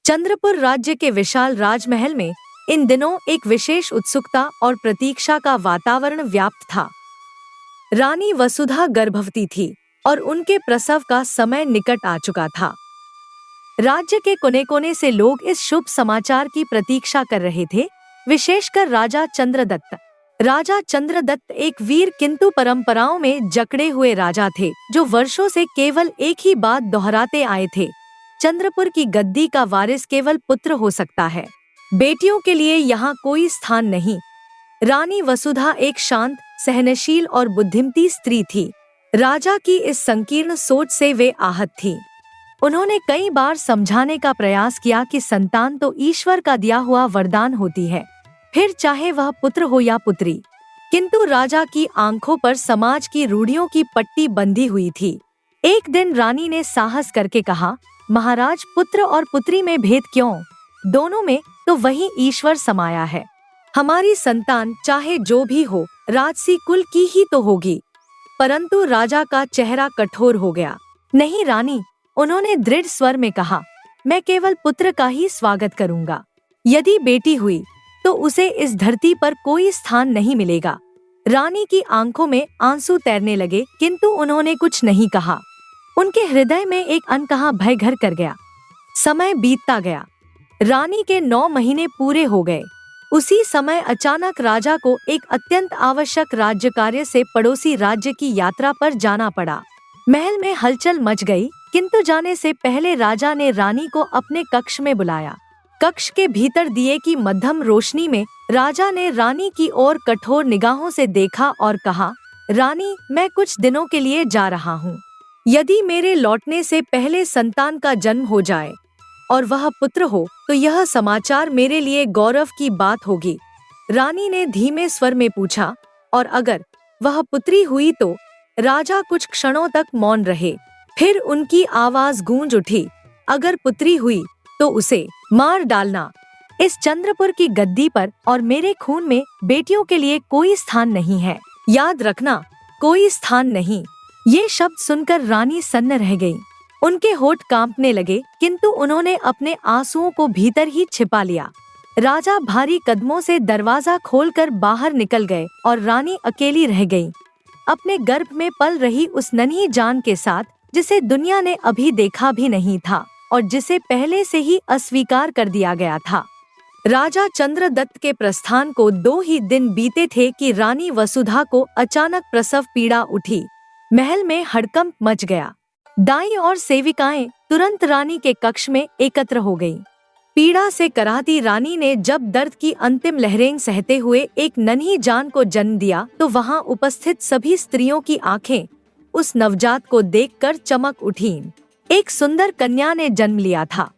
चंद्रपुर राज्य के विशाल राजमहल में इन दिनों एक विशेष उत्सुकता और प्रतीक्षा का वातावरण व्याप्त था। रानी वसुधा गर्भवती थी और उनके प्रसव का समय निकट आ चुका था। राज्य के कोने कोने से लोग इस शुभ समाचार की प्रतीक्षा कर रहे थे, विशेषकर राजा चंद्रदत्त। राजा चंद्रदत्त एक वीर किंतु परंपराओं में जकड़े हुए राजा थे, जो वर्षों से केवल एक ही बात दोहराते आए थे, चंद्रपुर की गद्दी का वारिस केवल पुत्र हो सकता है, बेटियों के लिए यहाँ कोई स्थान नहीं। रानी वसुधा एक शांत, सहनशील और बुद्धिमती स्त्री थी। राजा की इस संकीर्ण सोच से वे आहत थीं। उन्होंने कई बार समझाने का प्रयास किया कि संतान तो ईश्वर का दिया हुआ वरदान होती है, फिर चाहे वह पुत्र हो या पुत्री। किंतु राजा की आंखों पर समाज की रूढ़ियों की पट्टी बंधी हुई थी। एक दिन रानी ने साहस करके कहा, महाराज, पुत्र और पुत्री में भेद क्यों? दोनों में तो वही ईश्वर समाया है। हमारी संतान चाहे जो भी हो, राजसी कुल की ही तो होगी। परंतु राजा का चेहरा कठोर हो गया। नहीं रानी, उन्होंने दृढ़ स्वर में कहा, मैं केवल पुत्र का ही स्वागत करूंगा। यदि बेटी हुई तो उसे इस धरती पर कोई स्थान नहीं मिलेगा। रानी की आंखों में आंसू तैरने लगे, किंतु उन्होंने कुछ नहीं कहा। उनके हृदय में एक अनकहा भय घर कर गया। समय बीतता गया। रानी के 9 महीने पूरे हो गए। उसी समय अचानक राजा को एक अत्यंत आवश्यक राज्य कार्य से पड़ोसी राज्य की यात्रा पर जाना पड़ा। महल में हलचल मच गई, किंतु जाने से पहले राजा ने रानी को अपने कक्ष में बुलाया। कक्ष के भीतर दिए की मध्यम रोशनी में राजा ने रानी की ओर कठोर निगाहों से देखा और कहा, रानी, मैं कुछ दिनों के लिए जा रहा हूँ। यदि मेरे लौटने से पहले संतान का जन्म हो जाए और वह पुत्र हो तो यह समाचार मेरे लिए गौरव की बात होगी। रानी ने धीमे स्वर में पूछा, और अगर वह पुत्री हुई तो? राजा कुछ क्षणों तक मौन रहे, फिर उनकी आवाज गूंज उठी, अगर पुत्री हुई तो उसे मार डालना। इस चंद्रपुर की गद्दी पर और मेरे खून में बेटियों के लिए कोई स्थान नहीं है। याद रखना, कोई स्थान नहीं। ये शब्द सुनकर रानी सन्न रह गई। उनके होठ कांपने लगे, किंतु उन्होंने अपने आंसुओं को भीतर ही छिपा लिया। राजा भारी कदमों से दरवाजा खोलकर बाहर निकल गए और रानी अकेली रह गई, अपने गर्भ में पल रही उस नन्ही जान के साथ, जिसे दुनिया ने अभी देखा भी नहीं था और जिसे पहले से ही अस्वीकार कर दिया गया था। राजा चंद्रदत्त के प्रस्थान को 2 ही दिन बीते थे कि रानी वसुधा को अचानक प्रसव पीड़ा उठी। महल में हड़कंप मच गया। दाई और सेविकाएं तुरंत रानी के कक्ष में एकत्र हो गईं। पीड़ा से कराहती रानी ने जब दर्द की अंतिम लहरें सहते हुए एक नन्ही जान को जन्म दिया तो वहां उपस्थित सभी स्त्रियों की आंखें उस नवजात को देखकर चमक उठीं। एक सुंदर कन्या ने जन्म लिया था।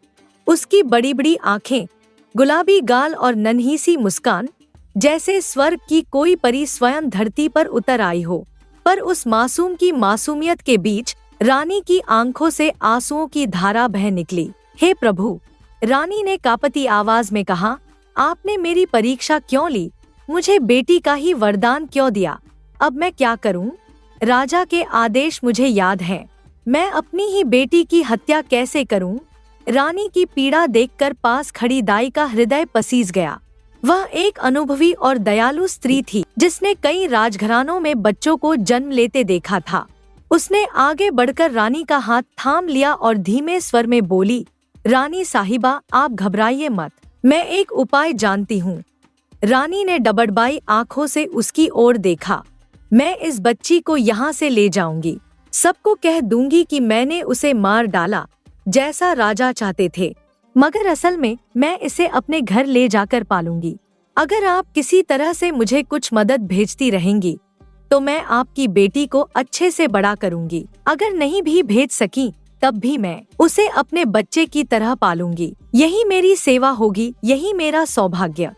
उसकी बड़ी बड़ी आंखें, गुलाबी गाल और नन्ही सी मुस्कान, जैसे स्वर्ग की कोई परी स्वयं धरती पर उतर आई हो। पर उस मासूम की मासूमियत के बीच रानी की आंखों से आंसुओं की धारा बह निकली। हे प्रभु, रानी ने कांपती आवाज में कहा, आपने मेरी परीक्षा क्यों ली? मुझे बेटी का ही वरदान क्यों दिया? अब मैं क्या करूं? राजा के आदेश मुझे याद है। मैं अपनी ही बेटी की हत्या कैसे करूं? रानी की पीड़ा देखकर पास खड़ी दाई का हृदय पसीज गया। वह एक अनुभवी और दयालु स्त्री थी, जिसने कई राजघरानों में बच्चों को जन्म लेते देखा था। उसने आगे बढ़कर रानी का हाथ थाम लिया और धीमे स्वर में बोली, रानी साहिबा, आप घबराइए मत, मैं एक उपाय जानती हूँ। रानी ने डबडबाई आंखों से उसकी ओर देखा। मैं इस बच्ची को यहाँ से ले जाऊंगी, सबको कह दूंगी कि मैंने उसे मार डाला, जैसा राजा चाहते थे, मगर असल में मैं इसे अपने घर ले जाकर पालूंगी। अगर आप किसी तरह से मुझे कुछ मदद भेजती रहेंगी तो मैं आपकी बेटी को अच्छे से बड़ा करूंगी। अगर नहीं भी भेज सकी तब भी मैं उसे अपने बच्चे की तरह पालूंगी। यही मेरी सेवा होगी, यही मेरा सौभाग्य।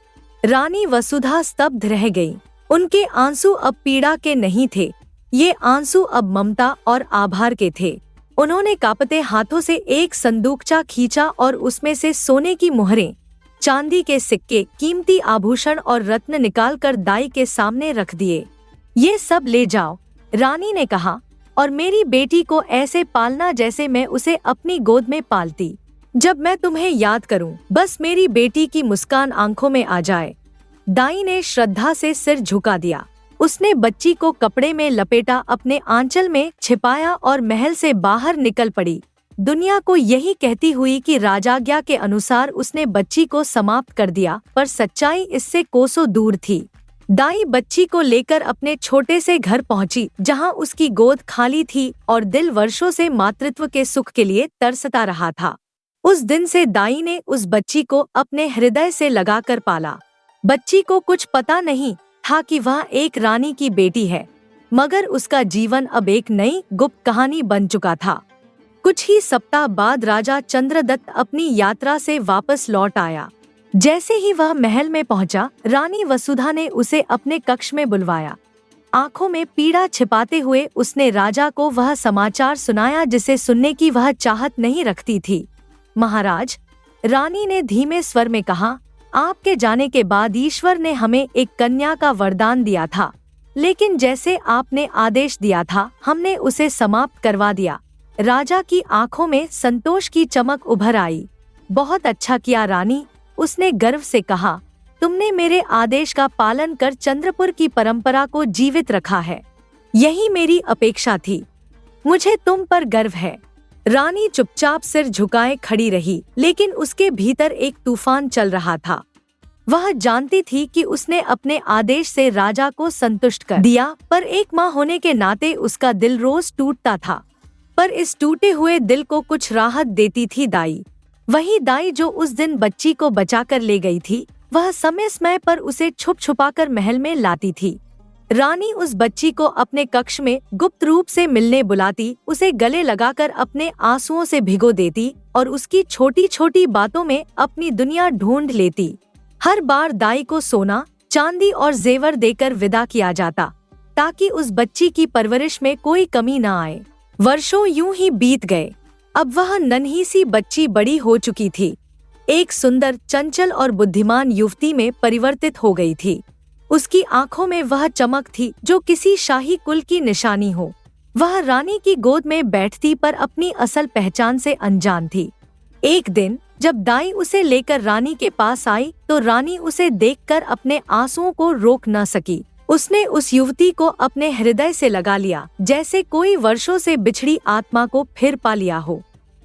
रानी वसुधा स्तब्ध रह गई। उनके आंसू अब पीड़ा के नहीं थे, ये आंसू अब ममता और आभार के थे। उन्होंने कांपते हाथों से एक संदूकचा खींचा और उसमें से सोने की मुहरें, चांदी के सिक्के, कीमती आभूषण और रत्न निकालकर दाई के सामने रख दिए। ये सब ले जाओ, रानी ने कहा, और मेरी बेटी को ऐसे पालना जैसे मैं उसे अपनी गोद में पालती। जब मैं तुम्हें याद करूं, बस मेरी बेटी की मुस्कान आंखों में आ जाए। दाई ने श्रद्धा से सिर झुका दिया। उसने बच्ची को कपड़े में लपेटा, अपने आंचल में छिपाया और महल से बाहर निकल पड़ी, दुनिया को यही कहती हुई कि राजाज्ञा के अनुसार उसने बच्ची को समाप्त कर दिया, पर सच्चाई इससे कोसों दूर थी। दाई बच्ची को लेकर अपने छोटे से घर पहुंची, जहां उसकी गोद खाली थी और दिल वर्षों से मातृत्व के सुख के लिए तरसता रहा था। उस दिन से दाई ने उस बच्ची को अपने हृदय से लगाकर पाला। बच्ची को कुछ पता नहीं था कि वह एक रानी की बेटी है, मगर उसका जीवन अब एक नई गुप्त कहानी बन चुका था। कुछ ही सप्ताह बाद राजा चंद्रदत्त अपनी यात्रा से वापस लौट आया। जैसे ही वह महल में पहुंचा, रानी वसुधा ने उसे अपने कक्ष में बुलवाया। आंखों में पीड़ा छिपाते हुए उसने राजा को वह समाचार सुनाया जिसे सुनने की वह चाहत नहीं रखती थी। महाराज, रानी ने धीमे स्वर में कहा, आपके जाने के बाद ईश्वर ने हमें एक कन्या का वरदान दिया था, लेकिन जैसे आपने आदेश दिया था, हमने उसे समाप्त करवा दिया। राजा की आंखों में संतोष की चमक उभर आई। बहुत अच्छा किया रानी, उसने गर्व से कहा, तुमने मेरे आदेश का पालन कर चंद्रपुर की परंपरा को जीवित रखा है। यही मेरी अपेक्षा थी। मुझे तुम पर गर्व है। रानी चुपचाप सिर झुकाए खड़ी रही, लेकिन उसके भीतर एक तूफान चल रहा था। वह जानती थी कि उसने अपने आदेश से राजा को संतुष्ट कर दिया, पर एक माँ होने के नाते उसका दिल रोज टूटता था। पर इस टूटे हुए दिल को कुछ राहत देती थी दाई। वही दाई जो उस दिन बच्ची को बचाकर ले गई थी, वह समय समय पर उसे छुप छुपाकर महल में लाती थी। रानी उस बच्ची को अपने कक्ष में गुप्त रूप से मिलने बुलाती, उसे गले लगाकर अपने आंसुओं से भिगो देती और उसकी छोटी छोटी बातों में अपनी दुनिया ढूंढ लेती। हर बार दाई को सोना, चांदी और जेवर देकर विदा किया जाता, ताकि उस बच्ची की परवरिश में कोई कमी न आए। वर्षों यूं ही बीत गए। अब वह नन्ही सी बच्ची बड़ी हो चुकी थी, एक सुंदर, चंचल और बुद्धिमान युवती में परिवर्तित हो गई थी। उसकी आंखों में वह चमक थी जो किसी शाही कुल की निशानी हो। वह रानी की गोद में बैठती, पर अपनी असल पहचान से अनजान थी। एक दिन जब दाई उसे लेकर रानी के पास आई, तो रानी उसे देखकर अपने आंसुओं को रोक न सकी। उसने उस युवती को अपने हृदय से लगा लिया, जैसे कोई वर्षों से बिछड़ी आत्मा को फिर पा लिया हो।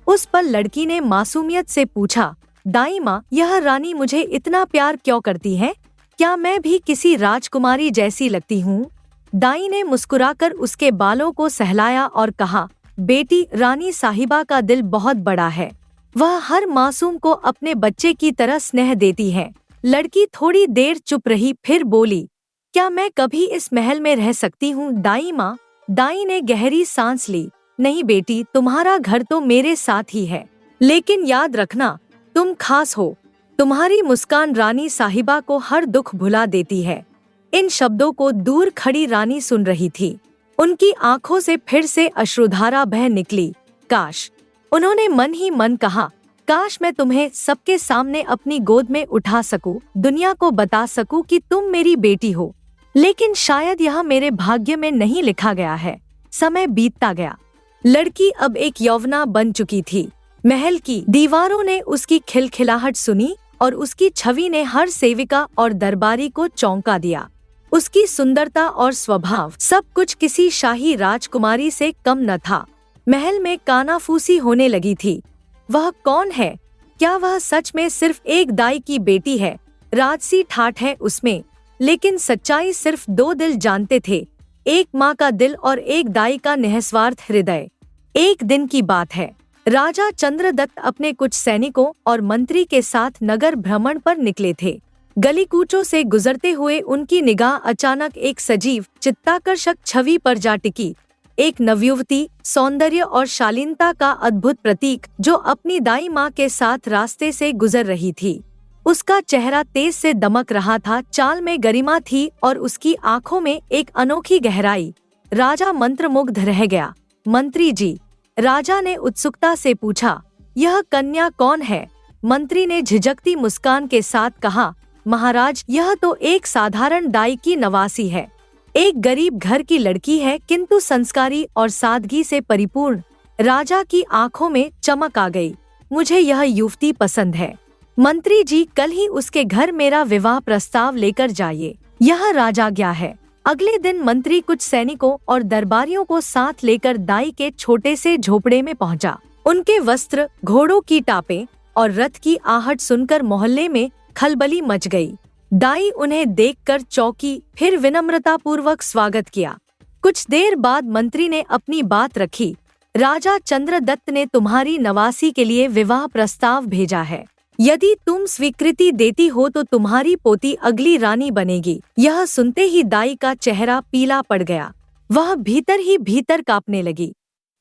उस पल लड़की ने मासूमियत से पूछा, दाई माँ, यह रानी मुझे इतना प्यार क्यों करती है? क्या मैं भी किसी राजकुमारी जैसी लगती हूँ? दाई ने मुस्कुराकर उसके बालों को सहलाया और कहा, बेटी, रानी साहिबा का दिल बहुत बड़ा है। वह हर मासूम को अपने बच्चे की तरह स्नेह देती है। लड़की थोड़ी देर चुप रही, फिर बोली, क्या मैं कभी इस महल में रह सकती हूँ दाई माँ? दाई ने गहरी सांस ली। नहीं बेटी, तुम्हारा घर तो मेरे साथ ही है, लेकिन याद रखना, तुम खास हो। तुम्हारी मुस्कान रानी साहिबा को हर दुख भुला देती है। इन शब्दों को दूर खड़ी रानी सुन रही थी। उनकी आंखों से फिर से अश्रुधारा बह निकली। काश, उन्होंने मन ही मन कहा, काश मैं तुम्हें सबके सामने अपनी गोद में उठा सकूं, दुनिया को बता सकूं कि तुम मेरी बेटी हो। लेकिन शायद यह मेरे भाग्य में नहीं लिखा गया है। समय बीतता गया। लड़की अब एक यौवना बन चुकी थी। महल की दीवारों ने उसकी खिलखिलाहट सुनी और उसकी छवि ने हर सेविका और दरबारी को चौंका दिया। उसकी सुंदरता और स्वभाव, सब कुछ किसी शाही राजकुमारी से कम न था। महल में कानाफूसी होने लगी थी। वह कौन है? क्या वह सच में सिर्फ एक दाई की बेटी है? राजसी ठाठ है उसमें, लेकिन सच्चाई सिर्फ दो दिल जानते थे, एक माँ का दिल और एक दाई का निस्वार्थ हृदय। एक दिन की बात है। राजा चंद्रदत्त अपने कुछ सैनिकों और मंत्री के साथ नगर भ्रमण पर निकले थे। गली कूचों से गुजरते हुए उनकी निगाह अचानक एक सजीव, चित्ताकर्षक छवि पर जा टिकी। एक नवयुवती, सौंदर्य और शालीनता का अद्भुत प्रतीक, जो अपनी दाई माँ के साथ रास्ते से गुजर रही थी। उसका चेहरा तेज से दमक रहा था, चाल में गरिमा थी और उसकी आंखों में एक अनोखी गहराई। राजा मंत्रमुग्ध रह गया। मंत्री जी, राजा ने उत्सुकता से पूछा, यह कन्या कौन है? मंत्री ने झिझकती मुस्कान के साथ कहा, महाराज, यह तो एक साधारण दाई की नवासी है। एक गरीब घर की लड़की है, किंतु संस्कारी और सादगी से परिपूर्ण। राजा की आंखों में चमक आ गई। मुझे यह युवती पसंद है। मंत्री जी, कल ही उसके घर मेरा विवाह प्रस्ताव लेकर जाइए। यह राजाज्ञा है। अगले दिन मंत्री कुछ सैनिकों और दरबारियों को साथ लेकर दाई के छोटे से झोपड़े में पहुंचा। उनके वस्त्र, घोड़ों की टापें और रथ की आहट सुनकर मोहल्ले में खलबली मच गई। दाई उन्हें देखकर चौंकी, फिर विनम्रता पूर्वक स्वागत किया। कुछ देर बाद मंत्री ने अपनी बात रखी। राजा चंद्रदत्त ने तुम्हारी नवासी के लिए विवाह प्रस्ताव भेजा है। यदि तुम स्वीकृति देती हो तो तुम्हारी पोती अगली रानी बनेगी। यह सुनते ही दाई का चेहरा पीला पड़ गया। वह भीतर ही भीतर कांपने लगी।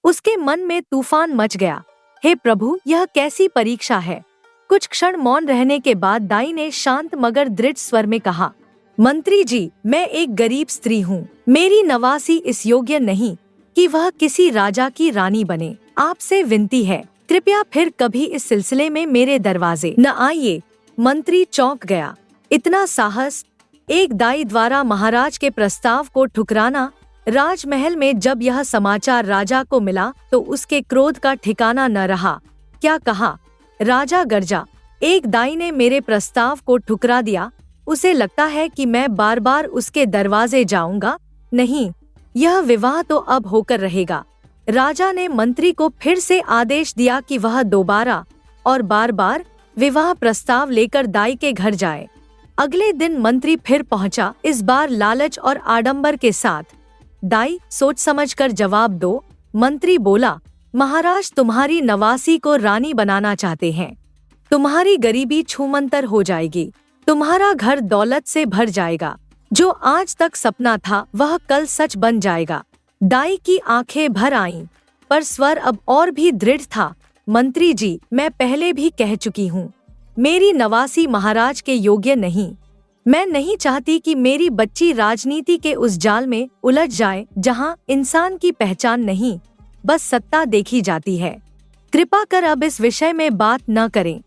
उसके मन में तूफान मच गया। हे प्रभु, यह कैसी परीक्षा है। कुछ क्षण मौन रहने के बाद दाई ने शांत मगर दृढ़ स्वर में कहा, मंत्री जी, मैं एक गरीब स्त्री हूँ। मेरी नवासी इस योग्य नहीं कि वह किसी राजा की रानी बने। आपसे विनती है, कृपया फिर कभी इस सिलसिले में मेरे दरवाजे न आइए। मंत्री चौंक गया। इतना साहस, एक दाई द्वारा महाराज के प्रस्ताव को ठुकराना। राजमहल में जब यह समाचार राजा को मिला तो उसके क्रोध का ठिकाना न रहा। क्या कहा? राजा गरजा, एक दाई ने मेरे प्रस्ताव को ठुकरा दिया। उसे लगता है कि मैं बार बार उसके दरवाजे जाऊंगा। नहीं, यह विवाह तो अब होकर रहेगा। राजा ने मंत्री को फिर से आदेश दिया कि वह दोबारा और बार बार विवाह प्रस्ताव लेकर दाई के घर जाए। अगले दिन मंत्री फिर पहुंचा, इस बार लालच और आडंबर के साथ। दाई, सोच समझकर जवाब दो। मंत्री बोला, महाराज तुम्हारी नवासी को रानी बनाना चाहते हैं। तुम्हारी गरीबी छूमंतर हो जाएगी। तुम्हारा घर दौलत से भर जाएगा। जो आज तक सपना था वह कल सच बन जाएगा। दाई की आंखें भर आईं, पर स्वर अब और भी दृढ़ था। मंत्री जी, मैं पहले भी कह चुकी हूँ, मेरी नवासी महाराज के योग्य नहीं। मैं नहीं चाहती कि मेरी बच्ची राजनीति के उस जाल में उलझ जाए जहाँ इंसान की पहचान नहीं, बस सत्ता देखी जाती है। कृपा कर अब इस विषय में बात न करें।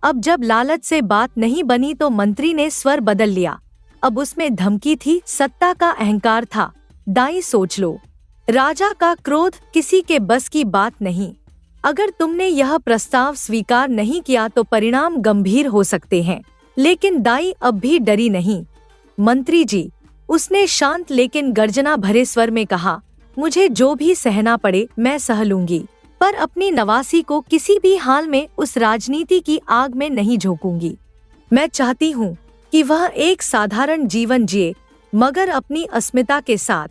अब जब लालच से बात नहीं बनी तो मंत्री ने स्वर बदल लिया। अब उसमें धमकी थी, सत्ता का अहंकार था। दाई, सोच लो, राजा का क्रोध किसी के बस की बात नहीं। अगर तुमने यह प्रस्ताव स्वीकार नहीं किया तो परिणाम गंभीर हो सकते हैं। लेकिन दाई अब भी डरी नहीं। मंत्री जी, उसने शांत लेकिन गर्जना भरे स्वर में कहा, मुझे जो भी सहना पड़े मैं सह लूंगी, पर अपनी नवासी को किसी भी हाल में उस राजनीति की आग में नहीं झोंकूंगी। मैं चाहती हूँ कि वह एक साधारण जीवन जिए, मगर अपनी अस्मिता के साथ।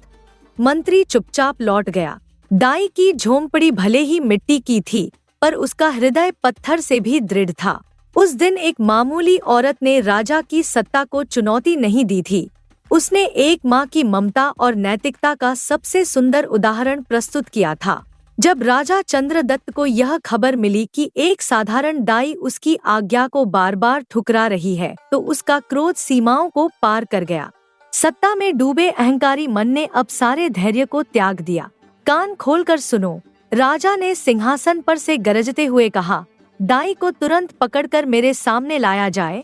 मंत्री चुपचाप लौट गया। दाई की झोंपड़ी भले ही मिट्टी की थी, पर उसका हृदय पत्थर से भी दृढ़ था। उस दिन एक मामूली औरत ने राजा की सत्ता को चुनौती नहीं दी थी। उसने एक माँ की ममता और नैतिकता का सबसे सुंदर उदाहरण प्रस्तुत किया था। जब राजा चंद्रदत्त को यह खबर मिली कि एक साधारण दाई उसकी आज्ञा को बार बार ठुकरा रही है, तो उसका क्रोध सीमाओं को पार कर गया। सत्ता में डूबे अहंकारी मन ने अब सारे धैर्य को त्याग दिया। कान खोलकर सुनो, राजा ने सिंहासन पर से गरजते हुए कहा, दाई को तुरंत पकड़कर मेरे सामने लाया जाए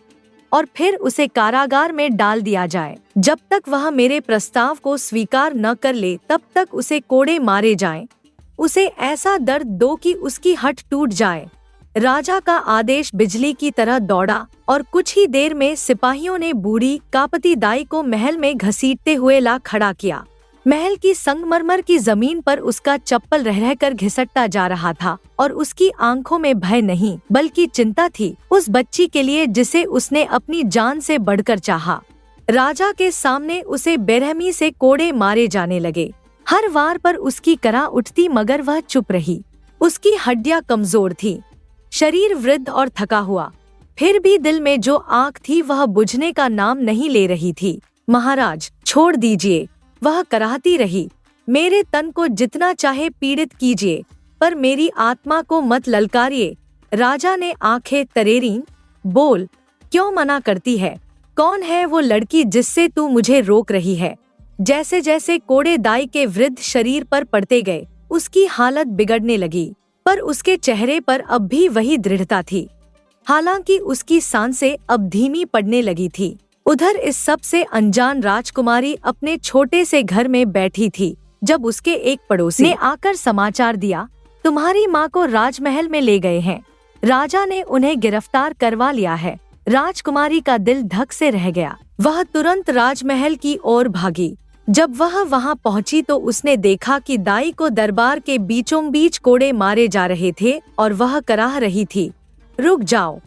और फिर उसे कारागार में डाल दिया जाए। जब तक वह मेरे प्रस्ताव को स्वीकार न कर ले तब तक उसे कोड़े मारे जाएं। उसे ऐसा दर्द दो कि उसकी हट टूट जाए। राजा का आदेश बिजली की तरह दौड़ा और कुछ ही देर में सिपाहियों ने बूढ़ी कांपती दाई को महल में घसीटते हुए ला खड़ा किया। महल की संगमरमर की जमीन पर उसका चप्पल रह रहकर घिसटता जा रहा था और उसकी आंखों में भय नहीं बल्कि चिंता थी, उस बच्ची के लिए जिसे उसने अपनी जान से बढ़कर चाहा। राजा के सामने उसे बेरहमी से कोड़े मारे जाने लगे। हर वार पर उसकी करा उठती मगर वह चुप रही। उसकी हड्डियां कमजोर थी, शरीर वृद्ध और थका हुआ, फिर भी दिल में जो आग थी वह बुझने का नाम नहीं ले रही थी। महाराज, छोड़ दीजिए, वह कराहती रही। मेरे तन को जितना चाहे पीड़ित कीजिए, पर मेरी आत्मा को मत ललकारिए। राजा ने आंखें तरेरी। बोल, क्यों मना करती है? कौन है वो लड़की जिससे तू मुझे रोक रही है? जैसे जैसे कोड़े दाई के वृद्ध शरीर पर पड़ते गए, उसकी हालत बिगड़ने लगी, पर उसके चेहरे पर अब भी वही दृढ़ता थी। हालांकि उसकी सांसें अब धीमी पड़ने लगी थी। उधर इस सब से अनजान राजकुमारी अपने छोटे से घर में बैठी थी जब उसके एक पड़ोसी ने आकर समाचार दिया, तुम्हारी माँ को राजमहल में ले गए हैं। राजा ने उन्हें गिरफ्तार करवा लिया है। राजकुमारी का दिल धक से रह गया। वह तुरंत राजमहल की ओर भागी। जब वह वहां पहुंची तो उसने देखा कि दाई को दरबार के बीचों बीच कोड़े मारे जा रहे थे और वह कराह रही थी। रुक जाओ!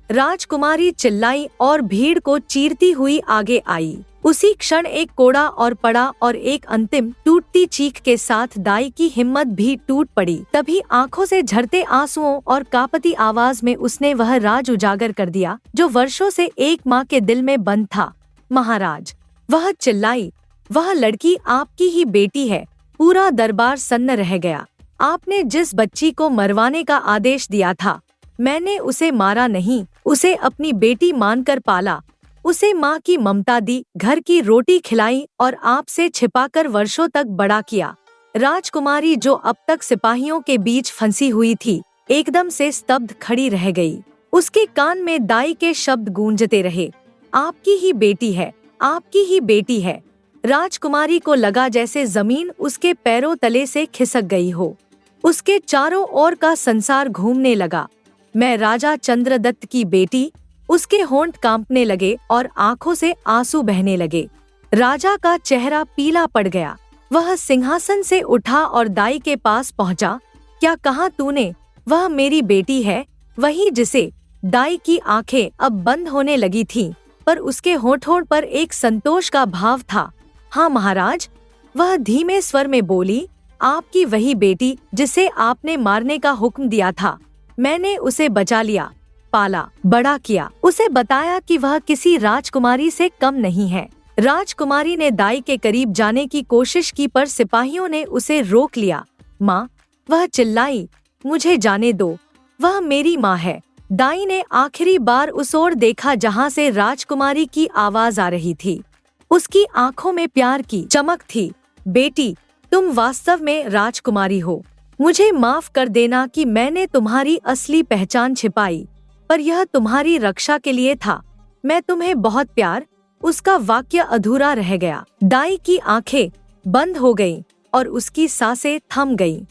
राजकुमारी चिल्लाई और भीड़ को चीरती हुई आगे आई। उसी क्षण एक कोड़ा और पड़ा और एक अंतिम टूटती चीख के साथ दाई की हिम्मत भी टूट पड़ी। तभी आंखों से झरते आंसुओं और कांपती आवाज में उसने वह राज उजागर कर दिया जो वर्षों से एक माँ के दिल में बंद था। महाराज! वह चिल्लाई, वह लड़की आपकी ही बेटी है। पूरा दरबार सन्न रह गया। आपने जिस बच्ची को मरवाने का आदेश दिया था, मैंने उसे मारा नहीं, उसे अपनी बेटी मानकर पाला, उसे माँ की ममता दी, घर की रोटी खिलाई और आपसे छिपाकर वर्षों तक बड़ा किया। राजकुमारी जो अब तक सिपाहियों के बीच फंसी हुई थी, एकदम से स्तब्ध खड़ी रह गई। उसके कान में दाई के शब्द गूंजते रहे, आपकी ही बेटी है, आपकी ही बेटी है। राजकुमारी को लगा जैसे जमीन उसके पैरों तले से खिसक गई हो। उसके चारों ओर का संसार घूमने लगा। मैं राजा चंद्रदत्त की बेटी। उसके होंठ कांपने लगे और आंखों से आंसू बहने लगे। राजा का चेहरा पीला पड़ गया। वह सिंहासन से उठा और दाई के पास पहुंचा। क्या कहा तूने? वह मेरी बेटी है, वही जिसे। दाई की आंखें अब बंद होने लगी थीं, पर उसके होठों पर एक संतोष का भाव था। हाँ महाराज, वह धीमे स्वर में बोली, आपकी वही बेटी जिसे आपने मारने का हुक्म दिया था। मैंने उसे बचा लिया, पाला, बड़ा किया, उसे बताया कि वह किसी राजकुमारी से कम नहीं है। राजकुमारी ने दाई के करीब जाने की कोशिश की पर सिपाहियों ने उसे रोक लिया। माँ! वह चिल्लाई, मुझे जाने दो, वह मेरी माँ है। दाई ने आखिरी बार उस ओर देखा जहाँ से राजकुमारी की आवाज आ रही थी। उसकी आंखों में प्यार की चमक थी। बेटी, तुम वास्तव में राजकुमारी हो। मुझे माफ कर देना कि मैंने तुम्हारी असली पहचान छिपाई, पर यह तुम्हारी रक्षा के लिए था। मैं तुम्हें बहुत प्यार। उसका वाक्य अधूरा रह गया। दाई की आंखें बंद हो गईं और उसकी सांसें थम गईं।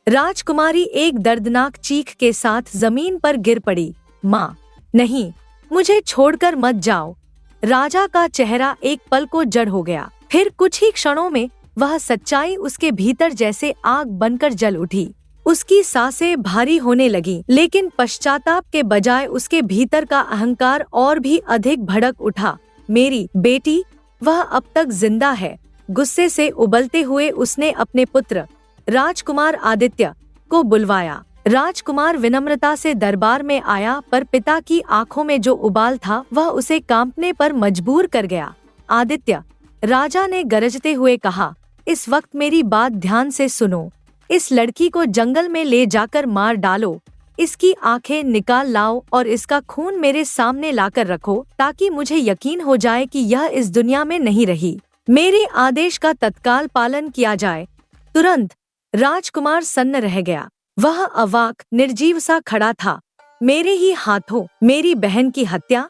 राजकुमारी एक दर्दनाक चीख के साथ जमीन पर गिर पड़ी। माँ! नहीं, मुझे छोड़कर मत जाओ। राजा का चेहरा एक पल को जड़ हो गया। फिर कुछ ही क्षणों में वह सच्चाई उसके भीतर जैसे आग बनकर जल उठी। उसकी सांसें भारी होने लगी, लेकिन पश्चाताप के बजाय उसके भीतर का अहंकार और भी अधिक भड़क उठा। मेरी बेटी, वह अब तक जिंदा है। गुस्से से उबलते हुए उसने अपने पुत्र राजकुमार आदित्य को बुलवाया। राजकुमार विनम्रता से दरबार में आया, पर पिता की आंखों में जो उबाल था वह उसे कांपने पर मजबूर कर गया। आदित्य! राजा ने गरजते हुए कहा, इस वक्त मेरी बात ध्यान से सुनो। इस लड़की को जंगल में ले जाकर मार डालो। इसकी आंखें निकाल लाओ और इसका खून मेरे सामने लाकर रखो, ताकि मुझे यकीन हो जाए कि यह इस दुनिया में नहीं रही। मेरे आदेश का तत्काल पालन किया जाए। तुरंत राजकुमार सन्न रह गया। वह अवाक निर्जीव सा खड़ा था। मेरे ही हाथों मेरी बहन की हत्या!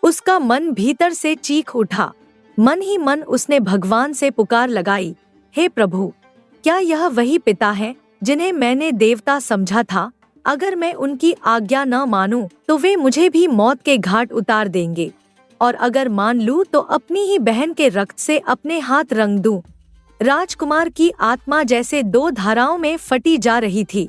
उसका मन भीतर से चीख उठा। मन ही मन उसने भगवान से पुकार लगाई, हे प्रभु, क्या यह वही पिता है जिन्हें मैंने देवता समझा था? अगर मैं उनकी आज्ञा न मानूं तो वे मुझे भी मौत के घाट उतार देंगे, और अगर मान लूं तो अपनी ही बहन के रक्त से अपने हाथ रंग दूं। राजकुमार की आत्मा जैसे दो धाराओं में फटी जा रही थी।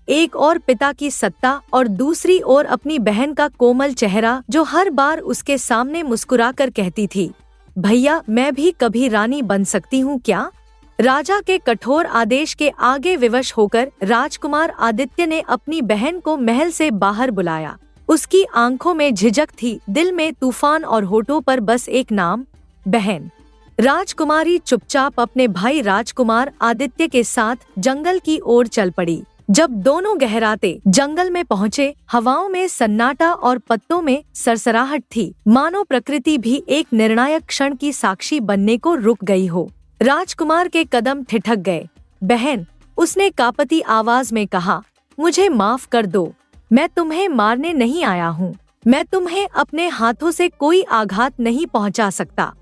एक और पिता की सत्ता और दूसरी ओर अपनी बहन का कोमल चेहरा जो हर बार उसके सामने मुस्कुराकर कहती थी, भैया मैं भी कभी रानी बन सकती हूँ क्या? राजा के कठोर आदेश के आगे विवश होकर राजकुमार आदित्य ने अपनी बहन को महल से बाहर बुलाया। उसकी आंखों में झिझक थी, दिल में तूफान और होठों पर बस एक नाम, बहन। राजकुमारी चुपचाप अपने भाई राजकुमार आदित्य के साथ जंगल की ओर चल पड़ी। जब दोनों गहराते जंगल में पहुँचे, हवाओं में सन्नाटा और पत्तों में सरसराहट थी, मानो प्रकृति भी एक निर्णायक क्षण की साक्षी बनने को रुक गई हो। राजकुमार के कदम ठिठक गए। बहन, उसने कांपती आवाज में कहा, मुझे माफ कर दो। मैं तुम्हें मारने नहीं आया हूँ। मैं तुम्हें अपने हाथों से कोई आघात नहीं पहुँचा सकता।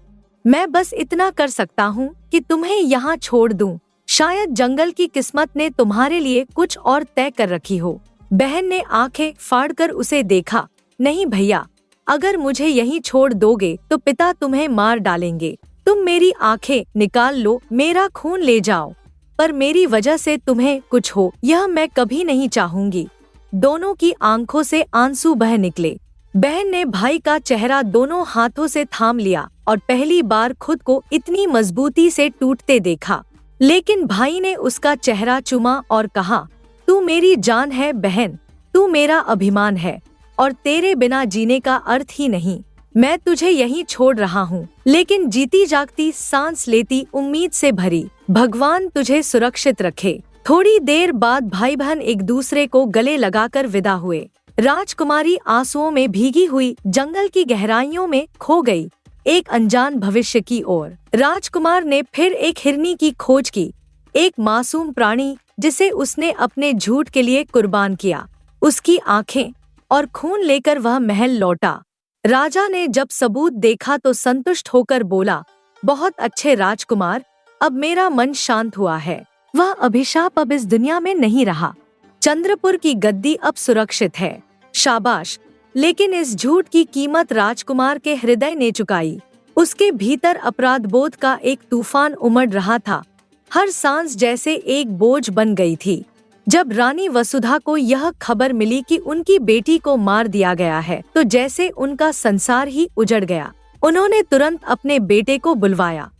मैं बस इतना कर सकता हूँ कि तुम्हें यहाँ छोड़ दूँ। शायद जंगल की किस्मत ने तुम्हारे लिए कुछ और तय कर रखी हो। बहन ने आंखें फाड़कर उसे देखा। नहीं भैया, अगर मुझे यहीं छोड़ दोगे तो पिता तुम्हें मार डालेंगे। तुम मेरी आंखें निकाल लो, मेरा खून ले जाओ, पर मेरी वजह से तुम्हें कुछ हो यह मैं कभी नहीं चाहूंगी। दोनों की आंखों से आंसू बह निकले। बहन ने भाई का चेहरा दोनों हाथों से थाम लिया और पहली बार खुद को इतनी मजबूती से टूटते देखा। लेकिन भाई ने उसका चेहरा चूमा और कहा, तू मेरी जान है बहन, तू मेरा अभिमान है और तेरे बिना जीने का अर्थ ही नहीं। मैं तुझे यहीं छोड़ रहा हूँ, लेकिन जीती जागती सांस लेती उम्मीद से भरी, भगवान तुझे सुरक्षित रखे। थोड़ी देर बाद भाई बहन एक दूसरे को गले लगाकर विदा हुए। राजकुमारी आंसुओं में भीगी हुई जंगल की गहराइयों में खो गई, एक अनजान भविष्य की ओर। राजकुमार ने फिर एक हिरनी की खोज की, एक मासूम प्राणी जिसे उसने अपने झूठ के लिए कुर्बान किया। उसकी आंखें और खून लेकर वह महल लौटा। राजा ने जब सबूत देखा तो संतुष्ट होकर बोला, बहुत अच्छे राजकुमार, अब मेरा मन शांत हुआ है। वह अभिशाप अब इस दुनिया में नहीं रहा। चंद्रपुर की गद्दी अब सुरक्षित है। शाबाश। लेकिन इस झूठ की कीमत राजकुमार के हृदय ने चुकाई। उसके भीतर अपराध बोध का एक तूफान उमड़ रहा था। हर सांस जैसे एक बोझ बन गई थी। जब रानी वसुधा को यह खबर मिली कि उनकी बेटी को मार दिया गया है, तो जैसे उनका संसार ही उजड़ गया। उन्होंने तुरंत अपने बेटे को बुलवाया।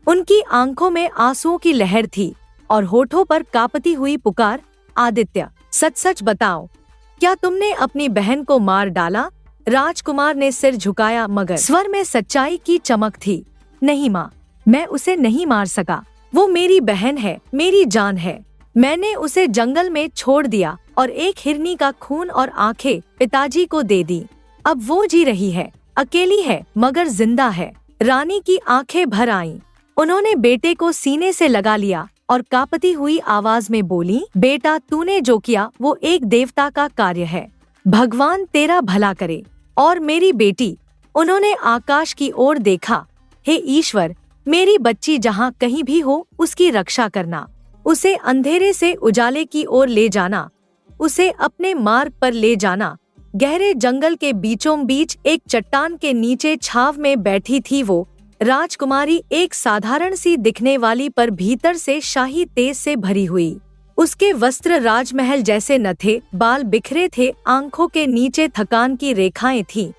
उनकी आंखों में आंसुओं की लहर थी और होठों पर कांपती हुई पुकार, आदित्य, सच सच बताओ, क्या तुमने अपनी बहन को मार डाला? राजकुमार ने सिर झुकाया, मगर स्वर में सच्चाई की चमक थी। नहीं माँ, मैं उसे नहीं मार सका। वो मेरी बहन है, मेरी जान है। मैंने उसे जंगल में छोड़ दिया और एक हिरनी का खून और आंखें पिताजी को दे दी। अब वो जी रही है, अकेली है मगर जिंदा है। रानी की आंखें भर आईं। उन्होंने बेटे को सीने से लगा लिया और कांपती हुई आवाज में बोली, बेटा, तूने जो किया वो एक देवता का कार्य है। भगवान तेरा भला करे। और मेरी बेटी, उन्होंने आकाश की ओर देखा, हे ईश्वर, मेरी बच्ची जहाँ कहीं भी हो उसकी रक्षा करना। उसे अंधेरे से उजाले की ओर ले जाना, उसे अपने मार्ग पर ले जाना। गहरे जंगल के बीचों बीच एक चट्टान के नीचे छाव में बैठी थी वो राजकुमारी, एक साधारण सी दिखने वाली पर भीतर से शाही तेज से भरी हुई। उसके वस्त्र राजमहल जैसे न थे, बाल बिखरे थे, आंखों के नीचे थकान की रेखाएं थीं,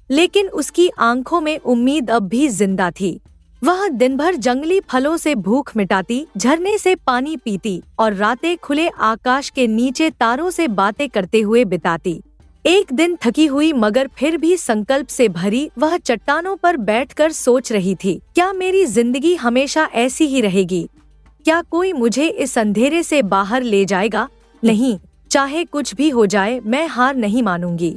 लेकिन उसकी आंखों में उम्मीद अब भी जिंदा थी। वह दिन भर जंगली फलों से भूख मिटाती, झरने से पानी पीती और रातें खुले आकाश के नीचे तारों से बातें करते हुए बिताती। एक दिन थकी हुई मगर फिर भी संकल्प से भरी वह चट्टानों पर बैठकर सोच रही थी, क्या मेरी जिंदगी हमेशा ऐसी ही रहेगी? क्या कोई मुझे इस अंधेरे से बाहर ले जाएगा? नहीं, चाहे कुछ भी हो जाए मैं हार नहीं मानूंगी।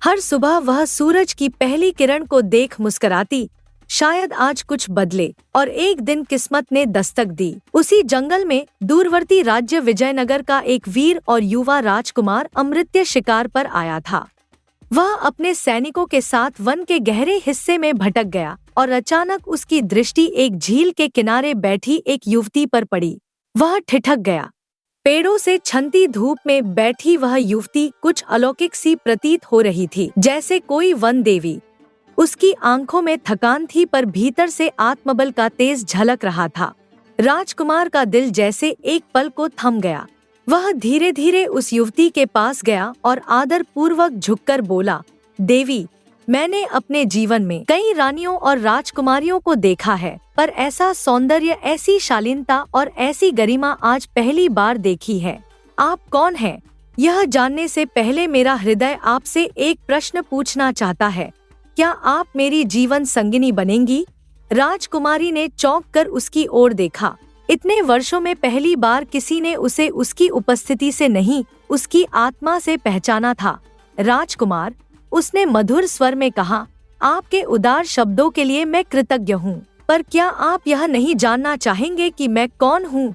हर सुबह वह सूरज की पहली किरण को देख मुस्कुराती, शायद आज कुछ बदले। और एक दिन किस्मत ने दस्तक दी। उसी जंगल में दूरवर्ती राज्य विजयनगर का एक वीर और युवा राजकुमार अमृत्य शिकार पर आया था। वह अपने सैनिकों के साथ वन के गहरे हिस्से में भटक गया और अचानक उसकी दृष्टि एक झील के किनारे बैठी एक युवती पर पड़ी। वह ठिठक गया। पेड़ों से छनती धूप में बैठी वह युवती कुछ अलौकिक सी प्रतीत हो रही थी, जैसे कोई वन देवी। उसकी आंखों में थकान थी पर भीतर से आत्मबल का तेज झलक रहा था। राजकुमार का दिल जैसे एक पल को थम गया। वह धीरे धीरे उस युवती के पास गया और आदर पूर्वक झुककर बोला, देवी, मैंने अपने जीवन में कई रानियों और राजकुमारियों को देखा है, पर ऐसा सौंदर्य, ऐसी शालीनता और ऐसी गरिमा आज पहली बार देखी है। आप कौन हैं? यह जानने से पहले मेरा हृदय आपसे एक प्रश्न पूछना चाहता है। क्या आप मेरी जीवन संगिनी बनेंगी? राजकुमारी ने चौंक कर उसकी ओर देखा। इतने वर्षों में पहली बार किसी ने उसे उसकी उपस्थिति से नहीं, उसकी आत्मा से पहचाना था। राजकुमार, उसने मधुर स्वर में कहा, आपके उदार शब्दों के लिए मैं कृतज्ञ हूँ, पर क्या आप यह नहीं जानना चाहेंगे कि मैं कौन हूँ?